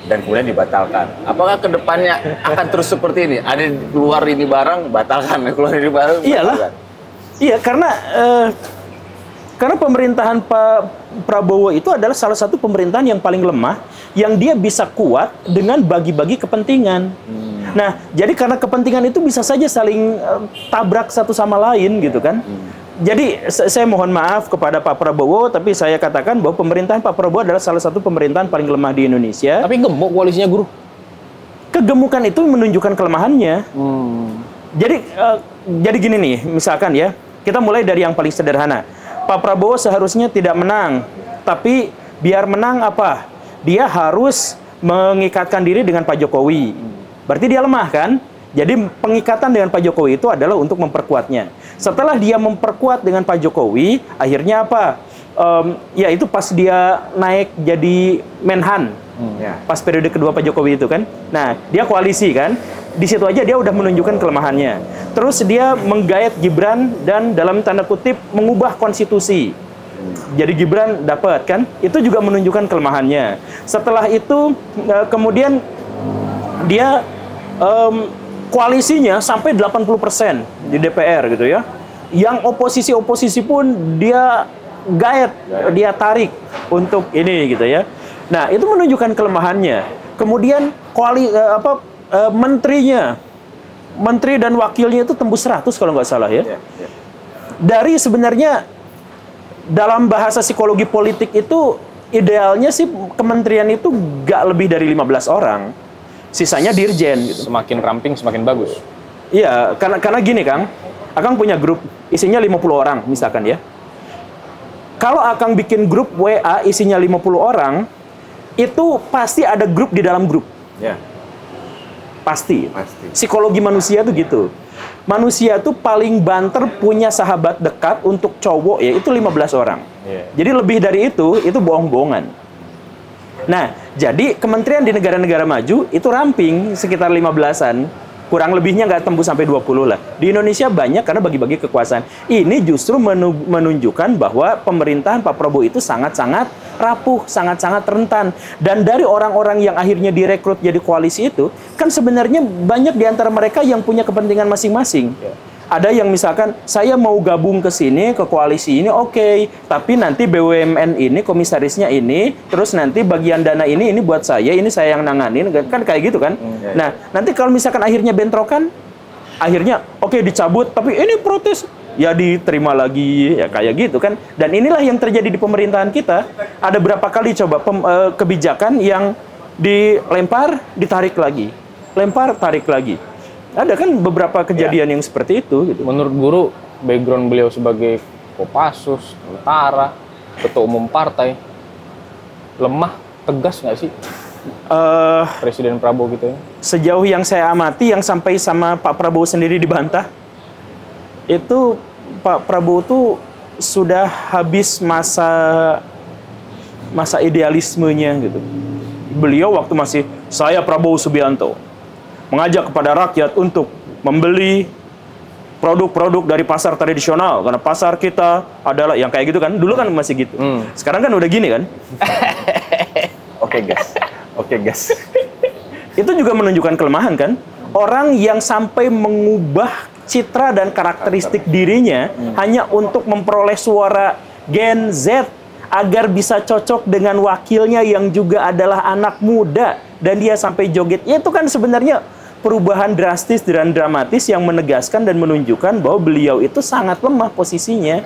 Dan kemudian dibatalkan. Apakah kedepannya akan terus seperti ini? Ada keluar ini barang, batalkan. Keluar ini barang, batalkan. Iyalah. Iya, karena pemerintahan Pak Prabowo itu adalah salah satu pemerintahan yang paling lemah, yang dia bisa kuat dengan bagi-bagi kepentingan. Nah, jadi karena kepentingan itu bisa saja saling tabrak satu sama lain gitu kan. Jadi saya mohon maaf kepada Pak Prabowo, tapi saya katakan bahwa pemerintahan Pak Prabowo adalah salah satu pemerintahan paling lemah di Indonesia. Tapi gemuk koalisinya, Guru. Kegemukan itu menunjukkan kelemahannya. Jadi gini nih, misalkan ya, kita mulai dari yang paling sederhana. Pak Prabowo seharusnya tidak menang, tapi biar menang apa? Dia harus mengikatkan diri dengan Pak Jokowi. Berarti dia lemah kan? Jadi pengikatan dengan Pak Jokowi itu adalah untuk memperkuatnya. Setelah dia memperkuat dengan Pak Jokowi, akhirnya apa? Itu pas dia naik jadi Menhan, pas periode kedua Pak Jokowi itu kan. Nah, dia koalisi kan. Di situ aja dia udah menunjukkan kelemahannya. Terus dia menggayat Gibran dan dalam tanda kutip mengubah konstitusi. Jadi Gibran dapat kan? Itu juga menunjukkan kelemahannya. Setelah itu kemudian dia koalisinya sampai 80% di DPR gitu ya. Yang oposisi pun dia gayat, dia tarik untuk ini gitu ya. Nah, itu menunjukkan kelemahannya. Kemudian menterinya, menteri dan wakilnya itu tembus 100 kalau nggak salah ya. Dari sebenarnya dalam bahasa psikologi politik itu idealnya sih kementerian itu nggak lebih dari 15 orang. Sisanya dirjen gitu. Semakin ramping semakin bagus. Iya, karena gini Kang, Akang punya grup isinya 50 orang misalkan ya. Kalau Akang bikin grup WA isinya 50 orang, itu pasti ada grup di dalam grup. Pasti. Psikologi manusia tuh gitu. Manusia tuh paling banter punya sahabat dekat untuk cowok ya itu 15 orang. Jadi lebih dari itu bohong-bohongan. Nah, jadi kementerian di negara-negara maju itu ramping sekitar 15-an. Kurang lebihnya nggak tembus sampai 20 lah. Di Indonesia banyak karena bagi-bagi kekuasaan. Ini justru menunjukkan bahwa pemerintahan Pak Prabowo itu sangat-sangat rapuh, sangat-sangat rentan. Dan dari orang-orang yang akhirnya direkrut jadi koalisi itu, kan sebenarnya banyak di antara mereka yang punya kepentingan masing-masing. Ada yang misalkan, saya mau gabung ke sini, ke koalisi ini, oke. Tapi nanti BUMN ini, komisarisnya ini, terus nanti bagian dana ini buat saya, ini saya yang nanganin. Kan kayak gitu kan. Nah, nanti kalau misalkan akhirnya bentrokan, akhirnya oke dicabut, tapi ini protes. Ya diterima lagi, ya kayak gitu kan. Dan inilah yang terjadi di pemerintahan kita. Ada berapa kali coba kebijakan yang dilempar, ditarik lagi. lempar, tarik lagi. Ada kan beberapa kejadian yang seperti itu gitu. Menurut guru, background beliau sebagai Kopassus, tentara, ketua umum partai, lemah, tegas nggak sih Presiden Prabowo gitu ya? Sejauh yang saya amati, yang sampai sama Pak Prabowo sendiri dibantah, itu Pak Prabowo tuh sudah habis masa idealismenya gitu. Beliau waktu masih saya Prabowo Subianto mengajak kepada rakyat untuk membeli produk-produk dari pasar tradisional karena pasar kita adalah yang kayak gitu kan. Dulu kan masih gitu. Sekarang kan udah gini kan. Oke, guys. Itu juga menunjukkan kelemahan kan. Orang yang sampai mengubah citra dan karakteristik dirinya hanya untuk memperoleh suara Gen Z agar bisa cocok dengan wakilnya yang juga adalah anak muda dan dia sampai joget. Ya, itu kan sebenarnya perubahan drastis dan dramatis yang menegaskan dan menunjukkan bahwa beliau itu sangat lemah posisinya.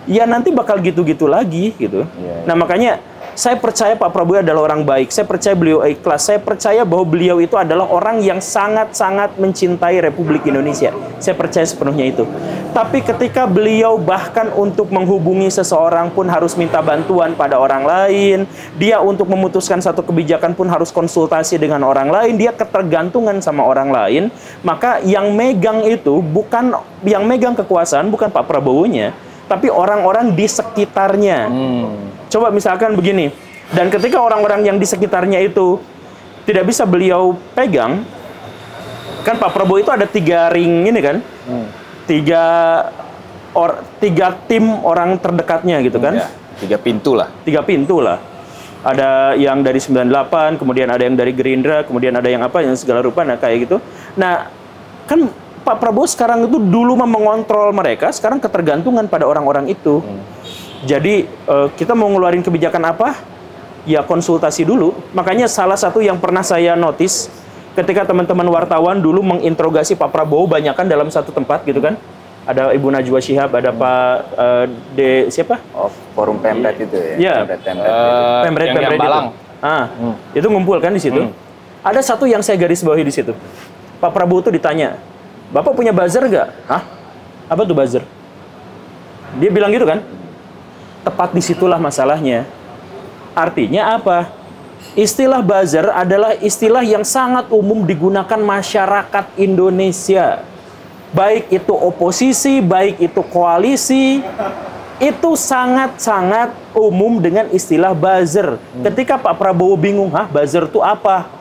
Ya nanti bakal gitu-gitu lagi gitu. Nah makanya saya percaya Pak Prabowo adalah orang baik. Saya percaya beliau ikhlas. Saya percaya bahwa beliau itu adalah orang yang sangat-sangat mencintai Republik Indonesia. Saya percaya sepenuhnya itu. Tapi ketika beliau bahkan untuk menghubungi seseorang pun harus minta bantuan pada orang lain. Dia untuk memutuskan satu kebijakan pun harus konsultasi dengan orang lain. Dia ketergantungan sama orang lain. Maka yang megang itu bukan, yang megang kekuasaan bukan Pak Prabowo-nya, tapi orang-orang di sekitarnya. Coba misalkan begini, dan ketika orang-orang yang di sekitarnya itu tidak bisa beliau pegang, kan Pak Prabowo itu ada 3 ring ini kan, 3 tim orang terdekatnya gitu kan, 3 pintu lah. 3 pintu lah. Ada yang dari 98, kemudian ada yang dari Gerindra, kemudian ada yang apa, yang segala rupa, nah kayak gitu. Nah, kan Pak Prabowo sekarang itu dulu mengontrol mereka, sekarang ketergantungan pada orang-orang itu. Jadi kita mau ngeluarin kebijakan apa? Ya konsultasi dulu. Makanya salah satu yang pernah saya notice ketika teman-teman wartawan dulu menginterogasi Pak Prabowo banyakan dalam satu tempat gitu kan. Ada Ibu Najwa Shihab, ada Pak siapa? Oh, forum Pemret itu ya. Iya. Pemret itu. Balang. Itu ngumpul kan di situ. Ada satu yang saya garis bawahi di situ. Pak Prabowo tuh ditanya, "Bapak punya buzzer nggak?" "Hah? Apa tuh buzzer?" Dia bilang gitu kan. Tepat disitulah masalahnya. Artinya apa? Istilah buzzer adalah istilah yang sangat umum digunakan masyarakat Indonesia. Baik itu oposisi, baik itu koalisi, itu sangat-sangat umum dengan istilah buzzer. Ketika Pak Prabowo bingung, buzzer itu apa?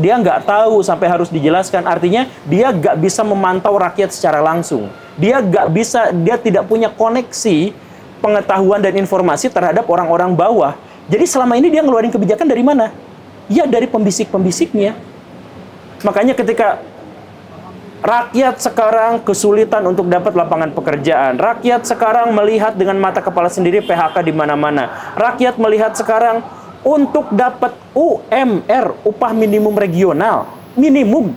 Dia nggak tahu sampai harus dijelaskan. Artinya dia nggak bisa memantau rakyat secara langsung. Dia nggak bisa, dia tidak punya koneksi pengetahuan dan informasi terhadap orang-orang bawah. Jadi selama ini dia ngeluarin kebijakan dari mana? Ya dari pembisik-pembisiknya. Makanya ketika rakyat sekarang kesulitan untuk dapat lapangan pekerjaan, rakyat sekarang melihat dengan mata kepala sendiri PHK di mana-mana. Rakyat melihat sekarang untuk dapat UMR, upah minimum regional, minimum.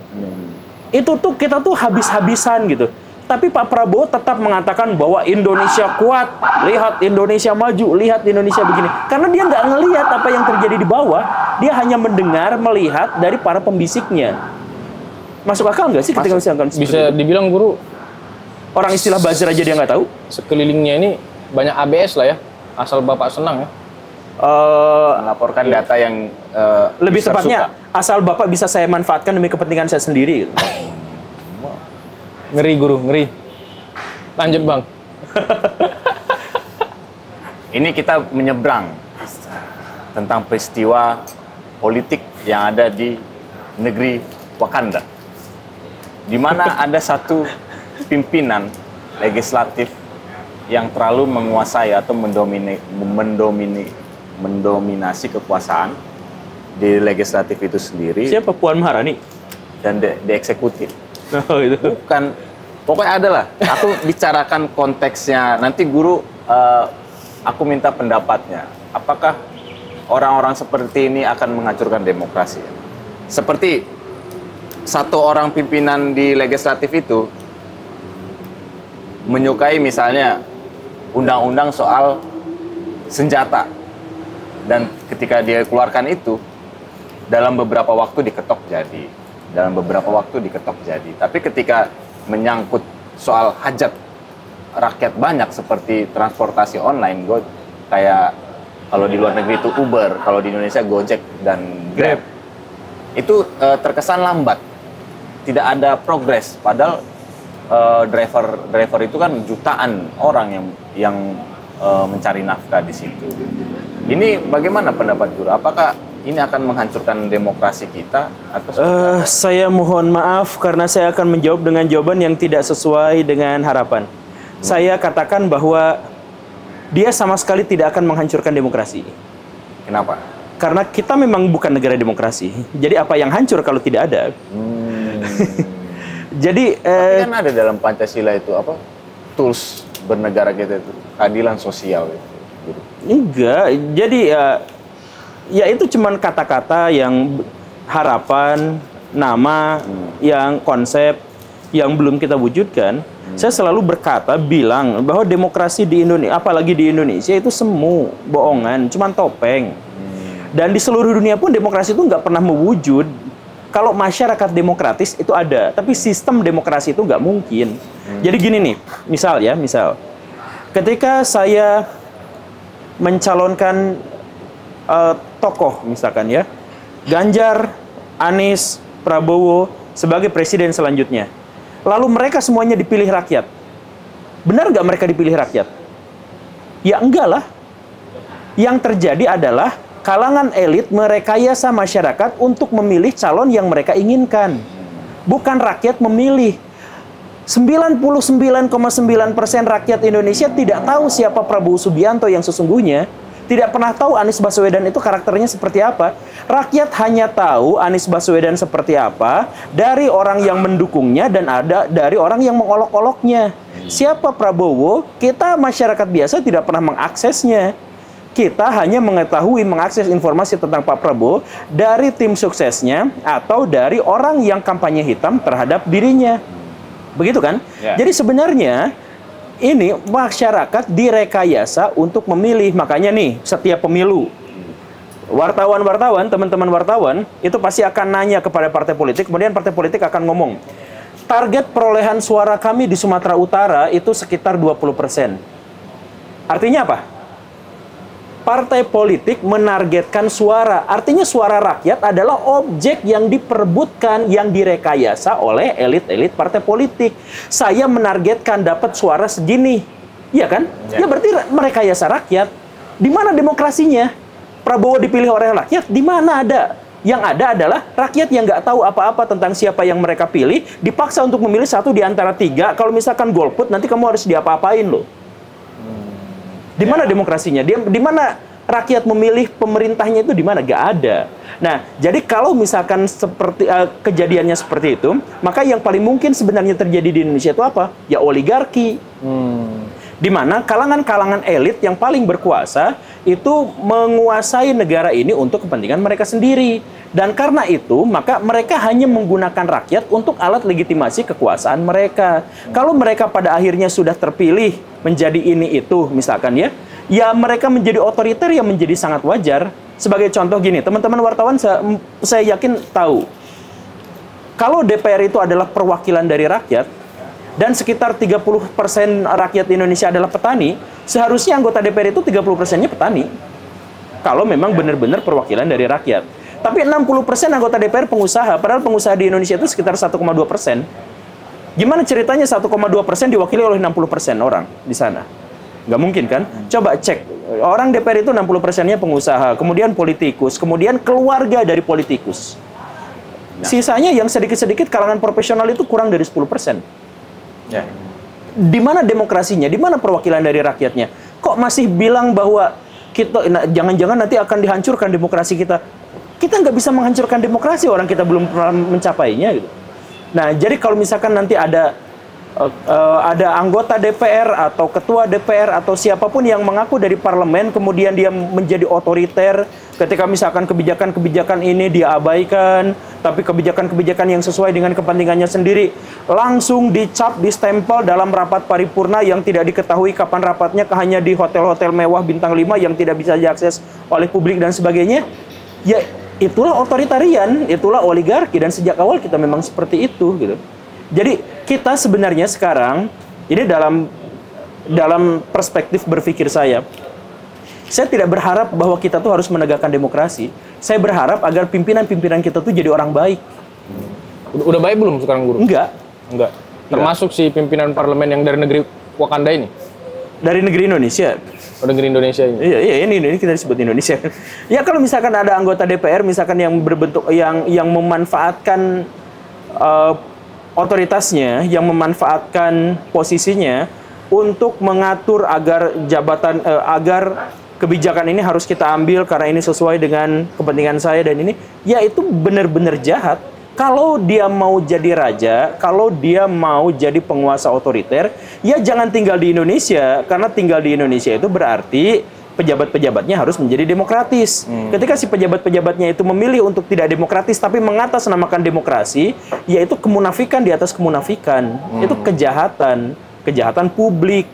Itu tuh kita tuh habis-habisan gitu. Tapi Pak Prabowo tetap mengatakan bahwa Indonesia kuat, lihat Indonesia maju, lihat Indonesia begini. Karena dia nggak ngelihat apa yang terjadi di bawah, dia hanya mendengar, melihat dari para pembisiknya. Masuk akal nggak sih ketika misalkan bisa dibilang guru, orang istilah buzzer aja dia nggak tahu? Sekelilingnya ini banyak ABS lah ya, asal Bapak senang ya. Melaporkan data yang lebih tepatnya, asal Bapak bisa saya manfaatkan demi kepentingan saya sendiri. Gitu. Ngeri guru, ngeri. Lanjut Bang. Ini kita menyeberang tentang peristiwa politik yang ada di negeri Wakanda, di mana ada satu pimpinan legislatif yang terlalu menguasai atau mendominasi kekuasaan di legislatif itu sendiri. Siapa? Puan Maharani? Dan di eksekutif. Oh, itu. Bukan, pokoknya ada lah. Aku bicarakan konteksnya. Nanti guru, aku minta pendapatnya. Apakah orang-orang seperti ini akan menghancurkan demokrasi? Seperti satu orang pimpinan di legislatif itu menyukai misalnya undang-undang soal senjata. Dan ketika dia keluarkan itu, dalam beberapa waktu diketok jadi. dalam beberapa waktu diketok jadi. Tapi ketika menyangkut soal hajat rakyat banyak seperti transportasi online, kayak kalau di luar negeri itu Uber, kalau di Indonesia Gojek dan Grab, itu terkesan lambat, tidak ada progres. Padahal driver itu kan jutaan orang yang mencari nafkah di situ. Ini bagaimana pendapat Guru? Apakah ini akan menghancurkan demokrasi kita atau saya mohon maaf karena saya akan menjawab dengan jawaban yang tidak sesuai dengan harapan. Saya katakan bahwa dia sama sekali tidak akan menghancurkan demokrasi. Kenapa? Karena kita memang bukan negara demokrasi. Jadi apa yang hancur kalau tidak ada? Jadi tapi kan ada dalam Pancasila itu apa? Tools bernegara kita itu keadilan sosial itu. Enggak. Jadi ya itu cuman kata-kata yang harapan, nama, yang konsep yang belum kita wujudkan. Saya selalu bilang bahwa demokrasi di Indonesia, apalagi di Indonesia itu semu, bohongan, cuman topeng. Dan di seluruh dunia pun demokrasi itu nggak pernah mewujud. Kalau masyarakat demokratis itu ada, tapi sistem demokrasi itu nggak mungkin. Jadi gini nih, misal, ketika saya mencalonkan tokoh misalkan ya, Ganjar, Anies, Prabowo sebagai presiden selanjutnya. Lalu mereka semuanya dipilih rakyat. Benar nggak mereka dipilih rakyat? Ya enggak lah. Yang terjadi adalah kalangan elit merekayasa masyarakat untuk memilih calon yang mereka inginkan. Bukan rakyat memilih. 99,9% rakyat Indonesia tidak tahu siapa Prabowo Subianto yang sesungguhnya. Tidak pernah tahu Anies Baswedan itu karakternya seperti apa. Rakyat hanya tahu Anies Baswedan seperti apa dari orang yang mendukungnya dan ada dari orang yang mengolok-oloknya. Siapa Prabowo? Kita masyarakat biasa tidak pernah mengaksesnya. Kita hanya mengakses informasi tentang Pak Prabowo dari tim suksesnya atau dari orang yang kampanye hitam terhadap dirinya. Begitu kan? Ya. Jadi sebenarnya ini masyarakat direkayasa untuk memilih. Makanya nih, setiap pemilu, wartawan-wartawan, teman-teman wartawan, itu pasti akan nanya kepada partai politik, kemudian partai politik akan ngomong, target perolehan suara kami di Sumatera Utara itu sekitar 20%. Artinya apa? Partai politik menargetkan suara. Artinya suara rakyat adalah objek yang diperebutkan, yang direkayasa oleh elit-elit partai politik. Saya menargetkan dapat suara segini. Iya kan? Ya berarti merekayasa rakyat. Di mana demokrasinya? Prabowo dipilih oleh rakyat, di mana ada? Yang ada adalah rakyat yang nggak tahu apa-apa tentang siapa yang mereka pilih, dipaksa untuk memilih satu di antara tiga. Kalau misalkan golput, nanti kamu harus diapa-apain loh. Di mana demokrasinya? Di mana rakyat memilih pemerintahnya itu di mana? Gak ada. Nah, jadi kalau misalkan seperti kejadiannya seperti itu, maka yang paling mungkin sebenarnya terjadi di Indonesia itu apa? Ya oligarki. Di mana kalangan-kalangan elit yang paling berkuasa itu menguasai negara ini untuk kepentingan mereka sendiri. Dan karena itu, maka mereka hanya menggunakan rakyat untuk alat legitimasi kekuasaan mereka. Kalau mereka pada akhirnya sudah terpilih menjadi ini itu, misalkan ya mereka menjadi otoriter yang menjadi sangat wajar. Sebagai contoh gini, teman-teman wartawan saya yakin tahu. Kalau DPR itu adalah perwakilan dari rakyat, dan sekitar 30% rakyat Indonesia adalah petani, seharusnya anggota DPR itu 30%-nya petani. Kalau memang benar-benar perwakilan dari rakyat. Tapi 60% anggota DPR pengusaha, padahal pengusaha di Indonesia itu sekitar 1,2%. Gimana ceritanya 1,2% diwakili oleh 60% orang di sana? Nggak mungkin kan? Coba cek, orang DPR itu 60%-nya pengusaha, kemudian politikus, kemudian keluarga dari politikus. Sisanya yang sedikit-sedikit kalangan profesional itu kurang dari 10%. Ya. Di mana demokrasinya? Di mana perwakilan dari rakyatnya? Kok masih bilang bahwa kita jangan-jangan nanti akan dihancurkan demokrasi kita? Kita nggak bisa menghancurkan demokrasi, orang kita belum pernah mencapainya gitu. Nah, jadi kalau misalkan nanti ada anggota DPR atau ketua DPR atau siapapun yang mengaku dari parlemen, kemudian dia menjadi otoriter, ketika misalkan kebijakan-kebijakan ini dia abaikan, tapi kebijakan-kebijakan yang sesuai dengan kepentingannya sendiri langsung dicap, distempel dalam rapat paripurna yang tidak diketahui kapan rapatnya, hanya di hotel-hotel mewah bintang 5 yang tidak bisa diakses oleh publik dan sebagainya. Ya, itulah otoritarian, itulah oligarki, dan sejak awal kita memang seperti itu gitu. Jadi kita sebenarnya sekarang ini dalam perspektif berpikir saya tidak berharap bahwa kita tuh harus menegakkan demokrasi. Saya berharap agar pimpinan-pimpinan kita tuh jadi orang baik. Udah baik belum sekarang, Guru? Enggak. Termasuk si pimpinan parlemen yang dari negeri Wakanda ini? Dari negeri Indonesia. Negeri Indonesia ini. Iya, ini kita disebut Indonesia. Ya kalau misalkan ada anggota DPR misalkan yang berbentuk yang memanfaatkan otoritasnya, yang memanfaatkan posisinya untuk mengatur agar agar kebijakan ini harus kita ambil karena ini sesuai dengan kepentingan saya dan ini, ya itu benar-benar jahat. Kalau dia mau jadi raja, kalau dia mau jadi penguasa otoriter, ya jangan tinggal di Indonesia. Karena tinggal di Indonesia itu berarti pejabat-pejabatnya harus menjadi demokratis. Ketika si pejabat-pejabatnya itu memilih untuk tidak demokratis, tapi mengatasnamakan demokrasi, yaitu kemunafikan di atas kemunafikan. Itu kejahatan publik.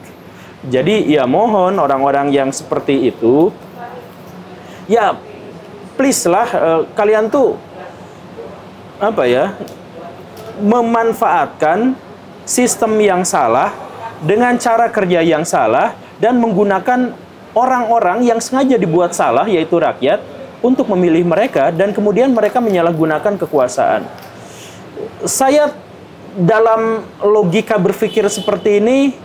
Jadi ya mohon orang-orang yang seperti itu, ya please lah, kalian tuh memanfaatkan sistem yang salah dengan cara kerja yang salah dan menggunakan orang-orang yang sengaja dibuat salah, yaitu rakyat, untuk memilih mereka dan kemudian mereka menyalahgunakan kekuasaan. Saya dalam logika berpikir seperti ini,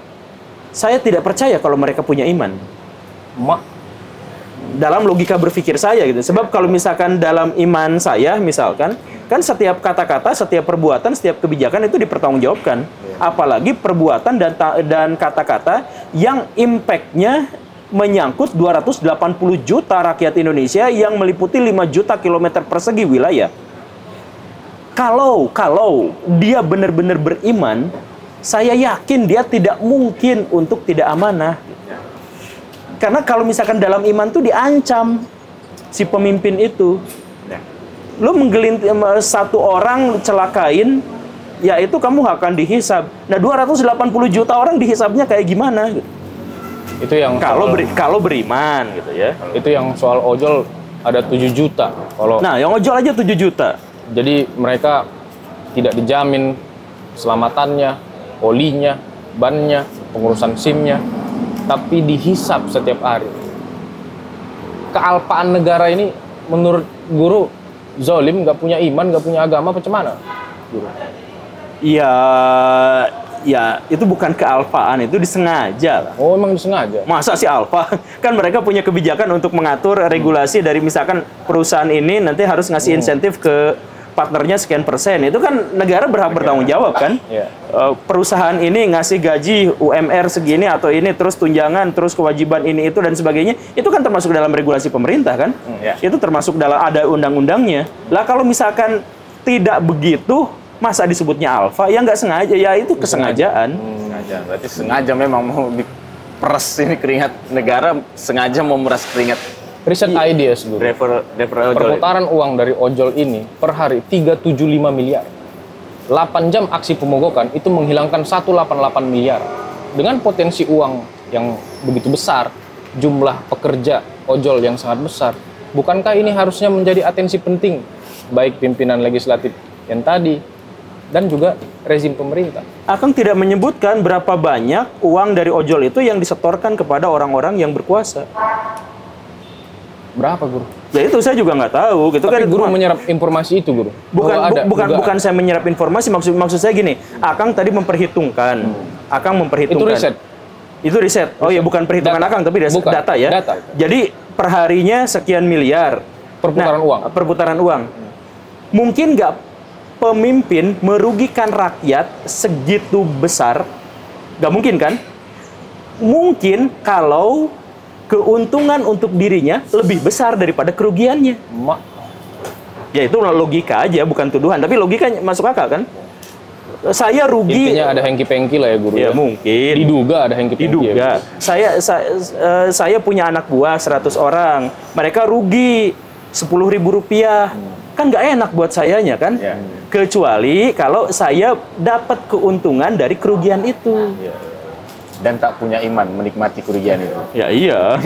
saya tidak percaya kalau mereka punya iman. Dalam logika berpikir saya gitu. Sebab kalau misalkan dalam iman saya misalkan, kan setiap kata-kata, setiap perbuatan, setiap kebijakan itu dipertanggungjawabkan. Apalagi perbuatan dan kata-kata yang impact-nya menyangkut 280 juta rakyat Indonesia yang meliputi 5 juta kilometer persegi wilayah. Kalau dia benar-benar beriman, saya yakin dia tidak mungkin untuk tidak amanah. Karena kalau misalkan dalam iman tuh diancam si pemimpin itu. Lu menggelintir satu orang, celakain, ya itu kamu akan dihisab. Nah 280 juta orang dihisabnya kayak gimana? Itu yang kalau beriman gitu ya. Itu yang soal ojol ada 7 juta. Nah yang ojol aja 7 juta. Jadi mereka tidak dijamin selamatannya, olinya, bannya, pengurusan SIM-nya, tapi dihisap setiap hari. Kealpaan negara ini menurut Guru zolim, nggak punya iman, nggak punya agama, apa cemana? Guru? Ya itu bukan kealpaan, itu disengaja. Oh, emang disengaja? Masa sih alfa? Kan mereka punya kebijakan untuk mengatur regulasi dari misalkan perusahaan ini nanti harus ngasih insentif ke partnernya sekian persen. Itu kan negara berhak bertanggung jawab kan? Perusahaan ini ngasih gaji UMR segini atau ini, terus tunjangan, terus kewajiban ini itu dan sebagainya. Itu kan termasuk dalam regulasi pemerintah kan? Itu termasuk dalam, ada undang-undangnya. Lah kalau misalkan tidak begitu, masa disebutnya alfa? Ya nggak sengaja, ya itu kesengajaan. Sengaja, berarti sengaja memang mau diperas ini keringat negara, sengaja mau meras keringat. Riset ideas, Guru. Perputaran uang dari ojol ini per hari 375 miliar. 8 jam aksi pemogokan itu menghilangkan 188 miliar. Dengan potensi uang yang begitu besar, jumlah pekerja ojol yang sangat besar, bukankah ini harusnya menjadi atensi penting baik pimpinan legislatif yang tadi dan juga rezim pemerintah? Akang tidak menyebutkan berapa banyak uang dari ojol itu yang disetorkan kepada orang-orang yang berkuasa. Berapa, Guru? Ya itu saya juga nggak tahu. Gitu. Tapi kan, Guru menyerap informasi itu, Guru? Bukan saya menyerap informasi. Maksud saya gini, Akang tadi memperhitungkan. Akang memperhitungkan. Itu riset? Itu riset. Oh ya, bukan perhitungan data. Akang, tapi data ya. Data. Jadi perharinya sekian miliar. Perputaran uang. Mungkin nggak pemimpin merugikan rakyat segitu besar? Nggak mungkin kan? Mungkin kalau keuntungan untuk dirinya lebih besar daripada kerugiannya. Ya itu logika aja, bukan tuduhan. Tapi logika masuk akal kan? Saya rugi. Intinya ada hengki-pengki lah ya, Guru. Ya mungkin. Diduga ada hengki-pengki. Diduga. Ya, saya punya anak buah 100 orang. Mereka rugi Rp10.000. Kan nggak enak buat sayanya kan? Kecuali kalau saya dapat keuntungan dari kerugian itu. dan tak punya iman menikmati kerugian itu. Ya iya.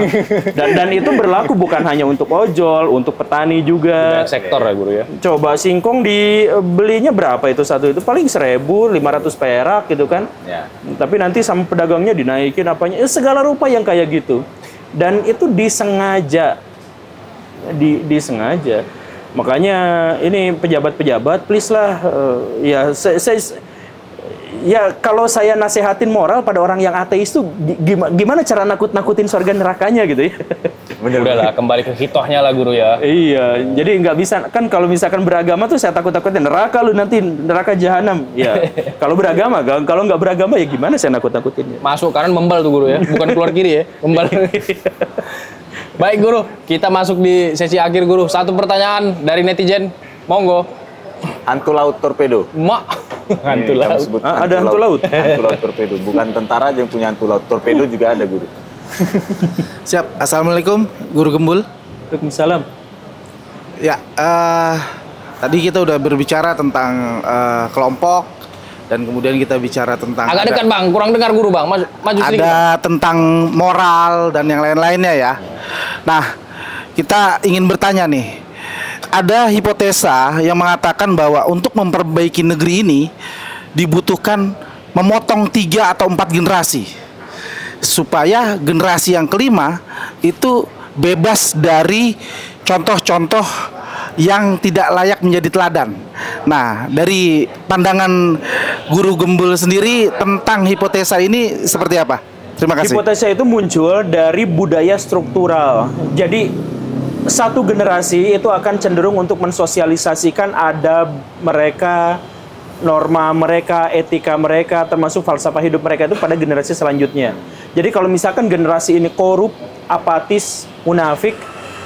Dan itu berlaku bukan hanya untuk ojol, untuk petani juga. Banyak sektor ya guru ya. Coba singkong dibelinya berapa itu satu itu? Paling 1.500 perak gitu kan. Ya. Tapi nanti sama pedagangnya dinaikin apanya. Segala rupa yang kayak gitu. Dan itu disengaja. Disengaja. Makanya ini pejabat-pejabat, please lah. Ya kalau saya nasehatin moral pada orang yang ateis tuh gimana cara nakut-nakutin surga nerakanya gitu ya. Udahlah, kembali ke hitohnya lah guru ya. Iya, jadi nggak bisa kan kalau misalkan beragama tuh saya takut-takutin neraka lu nanti neraka jahanam. Ya, kalau beragama, kalau nggak beragama ya gimana saya nakut-nakutinnya. Masuk kanan membal tuh guru ya, bukan keluar kiri ya, membal. Baik guru, kita masuk di sesi akhir guru. Satu pertanyaan dari netizen, monggo. Hantu laut torpedo. Hantu Kami laut. sebut Ada hantu laut. Hantu laut torpedo. Bukan tentara aja yang punya hantu laut. Torpedo juga ada, guru. Siap. Assalamualaikum, Guru Gembul. Waalaikumsalam. Ya, tadi kita udah berbicara tentang kelompok dan kemudian kita bicara tentang Agak dekat bang, kurang dengar guru bang. Maju sedikit. ada tentang moral dan yang lain-lainnya ya. Nah, kita ingin bertanya nih. Ada hipotesa yang mengatakan bahwa untuk memperbaiki negeri ini dibutuhkan memotong 3 atau 4 generasi supaya generasi yang kelima itu bebas dari contoh-contoh yang tidak layak menjadi teladan. Nah, dari pandangan Guru Gembul sendiri tentang hipotesa ini seperti apa? Terima kasih. Hipotesa itu muncul dari budaya struktural. Jadi satu generasi itu akan cenderung untuk mensosialisasikan adab mereka, norma mereka, etika mereka, termasuk falsafah hidup mereka itu pada generasi selanjutnya. Jadi kalau misalkan generasi ini korup, apatis, munafik,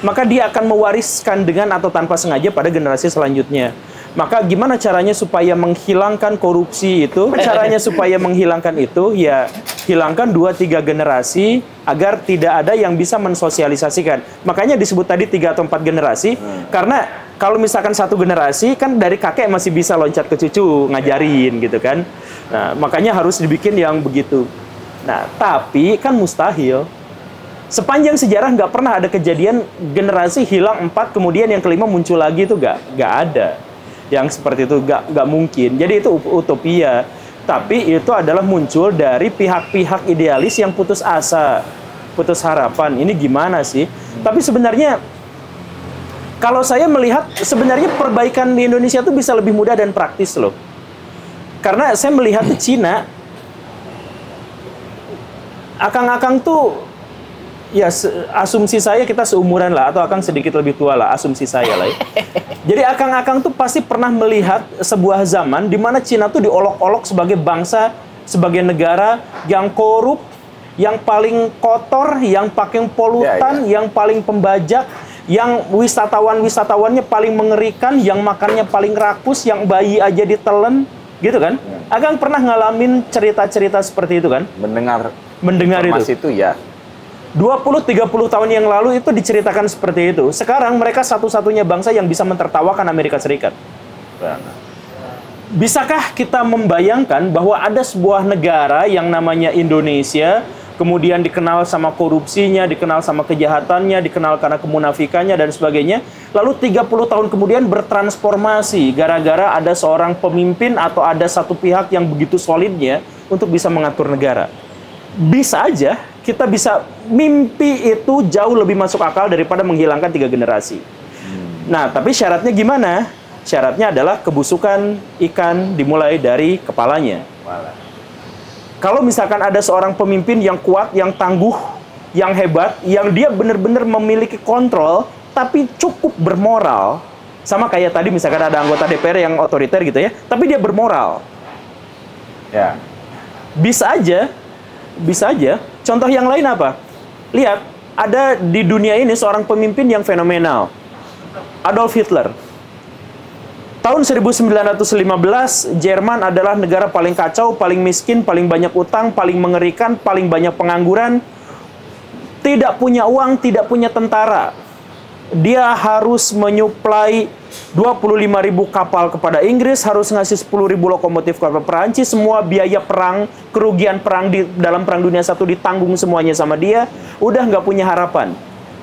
maka dia akan mewariskan dengan atau tanpa sengaja pada generasi selanjutnya. Maka gimana caranya supaya menghilangkan korupsi itu? Caranya supaya menghilangkan itu, ya hilangkan 2-3 generasi agar tidak ada yang bisa mensosialisasikan. Makanya disebut tadi 3 atau 4 generasi, karena kalau misalkan satu generasi, kan dari kakek masih bisa loncat ke cucu, ngajarin gitu kan. Nah, makanya harus dibikin yang begitu. Nah, tapi kan mustahil. Sepanjang sejarah nggak pernah ada kejadian generasi hilang 4, kemudian yang kelima muncul lagi, itu nggak ada. Yang seperti itu nggak mungkin. Jadi itu utopia. Tapi itu adalah muncul dari pihak-pihak idealis yang putus asa, putus harapan. Ini gimana sih? Tapi sebenarnya kalau saya melihat sebenarnya perbaikan di Indonesia itu bisa lebih mudah dan praktis loh. Karena saya melihat di Cina, akang-akang tuh ya asumsi saya kita seumuran lah, atau akang sedikit lebih tua lah, asumsi saya lah ya. Jadi akang-akang tuh pasti pernah melihat sebuah zaman di mana Cina tuh diolok-olok sebagai bangsa, sebagai negara yang korup, yang paling kotor, yang pakai polutan, yang paling pembajak, yang wisatawannya paling mengerikan, yang makannya paling rakus, yang bayi aja ditelen, gitu kan? Akang pernah ngalamin cerita-cerita seperti itu kan? Mendengar informasi itu ya. 20-30 tahun yang lalu itu diceritakan seperti itu. Sekarang mereka satu-satunya bangsa yang bisa mentertawakan Amerika Serikat. Bisakah kita membayangkan bahwa ada sebuah negara yang namanya Indonesia, kemudian dikenal sama korupsinya, dikenal sama kejahatannya, dikenal karena kemunafikannya dan sebagainya, lalu 30 tahun kemudian bertransformasi gara-gara ada seorang pemimpin atau ada satu pihak yang begitu solidnya untuk bisa mengatur negara? Bisa aja kita bisa mimpi itu jauh lebih masuk akal daripada menghilangkan 3 generasi. Nah, tapi syaratnya gimana? Syaratnya adalah kebusukan ikan dimulai dari kepalanya. Kalau misalkan ada seorang pemimpin yang kuat, yang tangguh, yang hebat, yang dia benar-benar memiliki kontrol, tapi cukup bermoral, sama kayak tadi misalkan ada anggota DPR yang otoriter gitu ya, tapi dia bermoral. Ya. Bisa aja. Contoh yang lain apa? Lihat, ada di dunia ini seorang pemimpin yang fenomenal. Adolf Hitler. Tahun 1915, Jerman adalah negara paling kacau, paling miskin, paling banyak utang, paling mengerikan, paling banyak pengangguran, tidak punya uang, tidak punya tentara. dia harus menyuplai 25.000 kapal kepada Inggris, harus ngasih 10.000 lokomotif kepada Perancis, semua biaya perang, kerugian perang di dalam Perang Dunia I ditanggung semuanya sama dia, udah nggak punya harapan.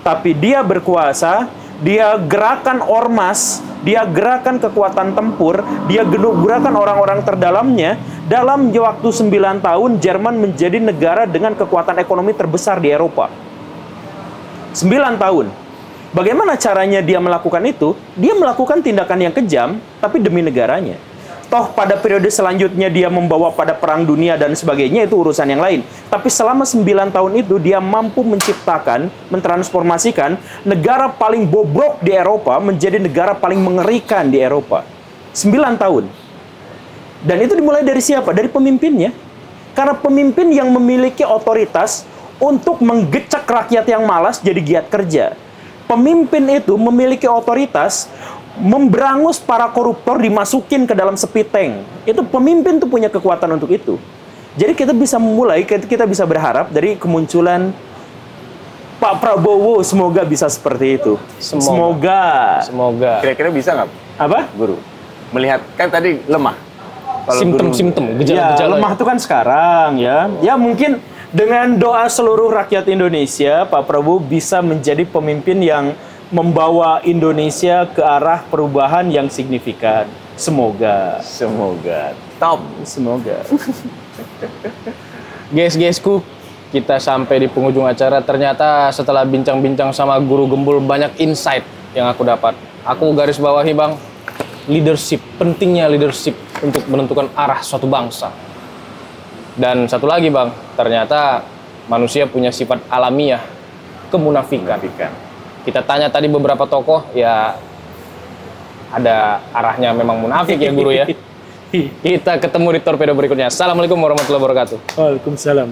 Tapi dia berkuasa, dia gerakan ormas, dia gerakan kekuatan tempur, dia gerakan orang-orang terdalamnya. Dalam waktu 9 tahun, Jerman menjadi negara dengan kekuatan ekonomi terbesar di Eropa. 9 tahun. Bagaimana caranya dia melakukan itu? Dia melakukan tindakan yang kejam, tapi demi negaranya. Toh pada periode selanjutnya dia membawa pada perang dunia dan sebagainya, itu urusan yang lain. Tapi selama 9 tahun itu dia mampu menciptakan, mentransformasikan negara paling bobrok di Eropa menjadi negara paling mengerikan di Eropa. 9 tahun. Dan itu dimulai dari siapa? Dari pemimpinnya. Karena pemimpin yang memiliki otoritas untuk menggecek rakyat yang malas jadi giat kerja. Pemimpin itu memiliki otoritas memberangus para koruptor dimasukin ke dalam sepiteng. Itu pemimpin tuh punya kekuatan untuk itu. Jadi kita bisa memulai, kita bisa berharap dari kemunculan Pak Prabowo, semoga bisa seperti itu. Semoga. Kira-kira bisa nggak, Apa? Guru? Melihat, kan tadi lemah. Simptom-simptom, Ya, gejala-gejala. lemah itu kan sekarang ya. Ya mungkin dengan doa seluruh rakyat Indonesia, Pak Prabowo bisa menjadi pemimpin yang membawa Indonesia ke arah perubahan yang signifikan. Semoga. Top. Semoga. Guys-guysku, kita sampai di penghujung acara. Ternyata setelah bincang-bincang sama Guru Gembul, banyak insight yang aku dapat. Aku garis bawahi, Bang, leadership, pentingnya leadership untuk menentukan arah suatu bangsa. Dan satu lagi, Bang, ternyata manusia punya sifat alamiah, kemunafikan. Kita tanya tadi beberapa tokoh, ya ada arahnya memang munafik ya, Guru ya. Kita ketemu di torpedo berikutnya. Assalamualaikum warahmatullahi wabarakatuh. Waalaikumsalam.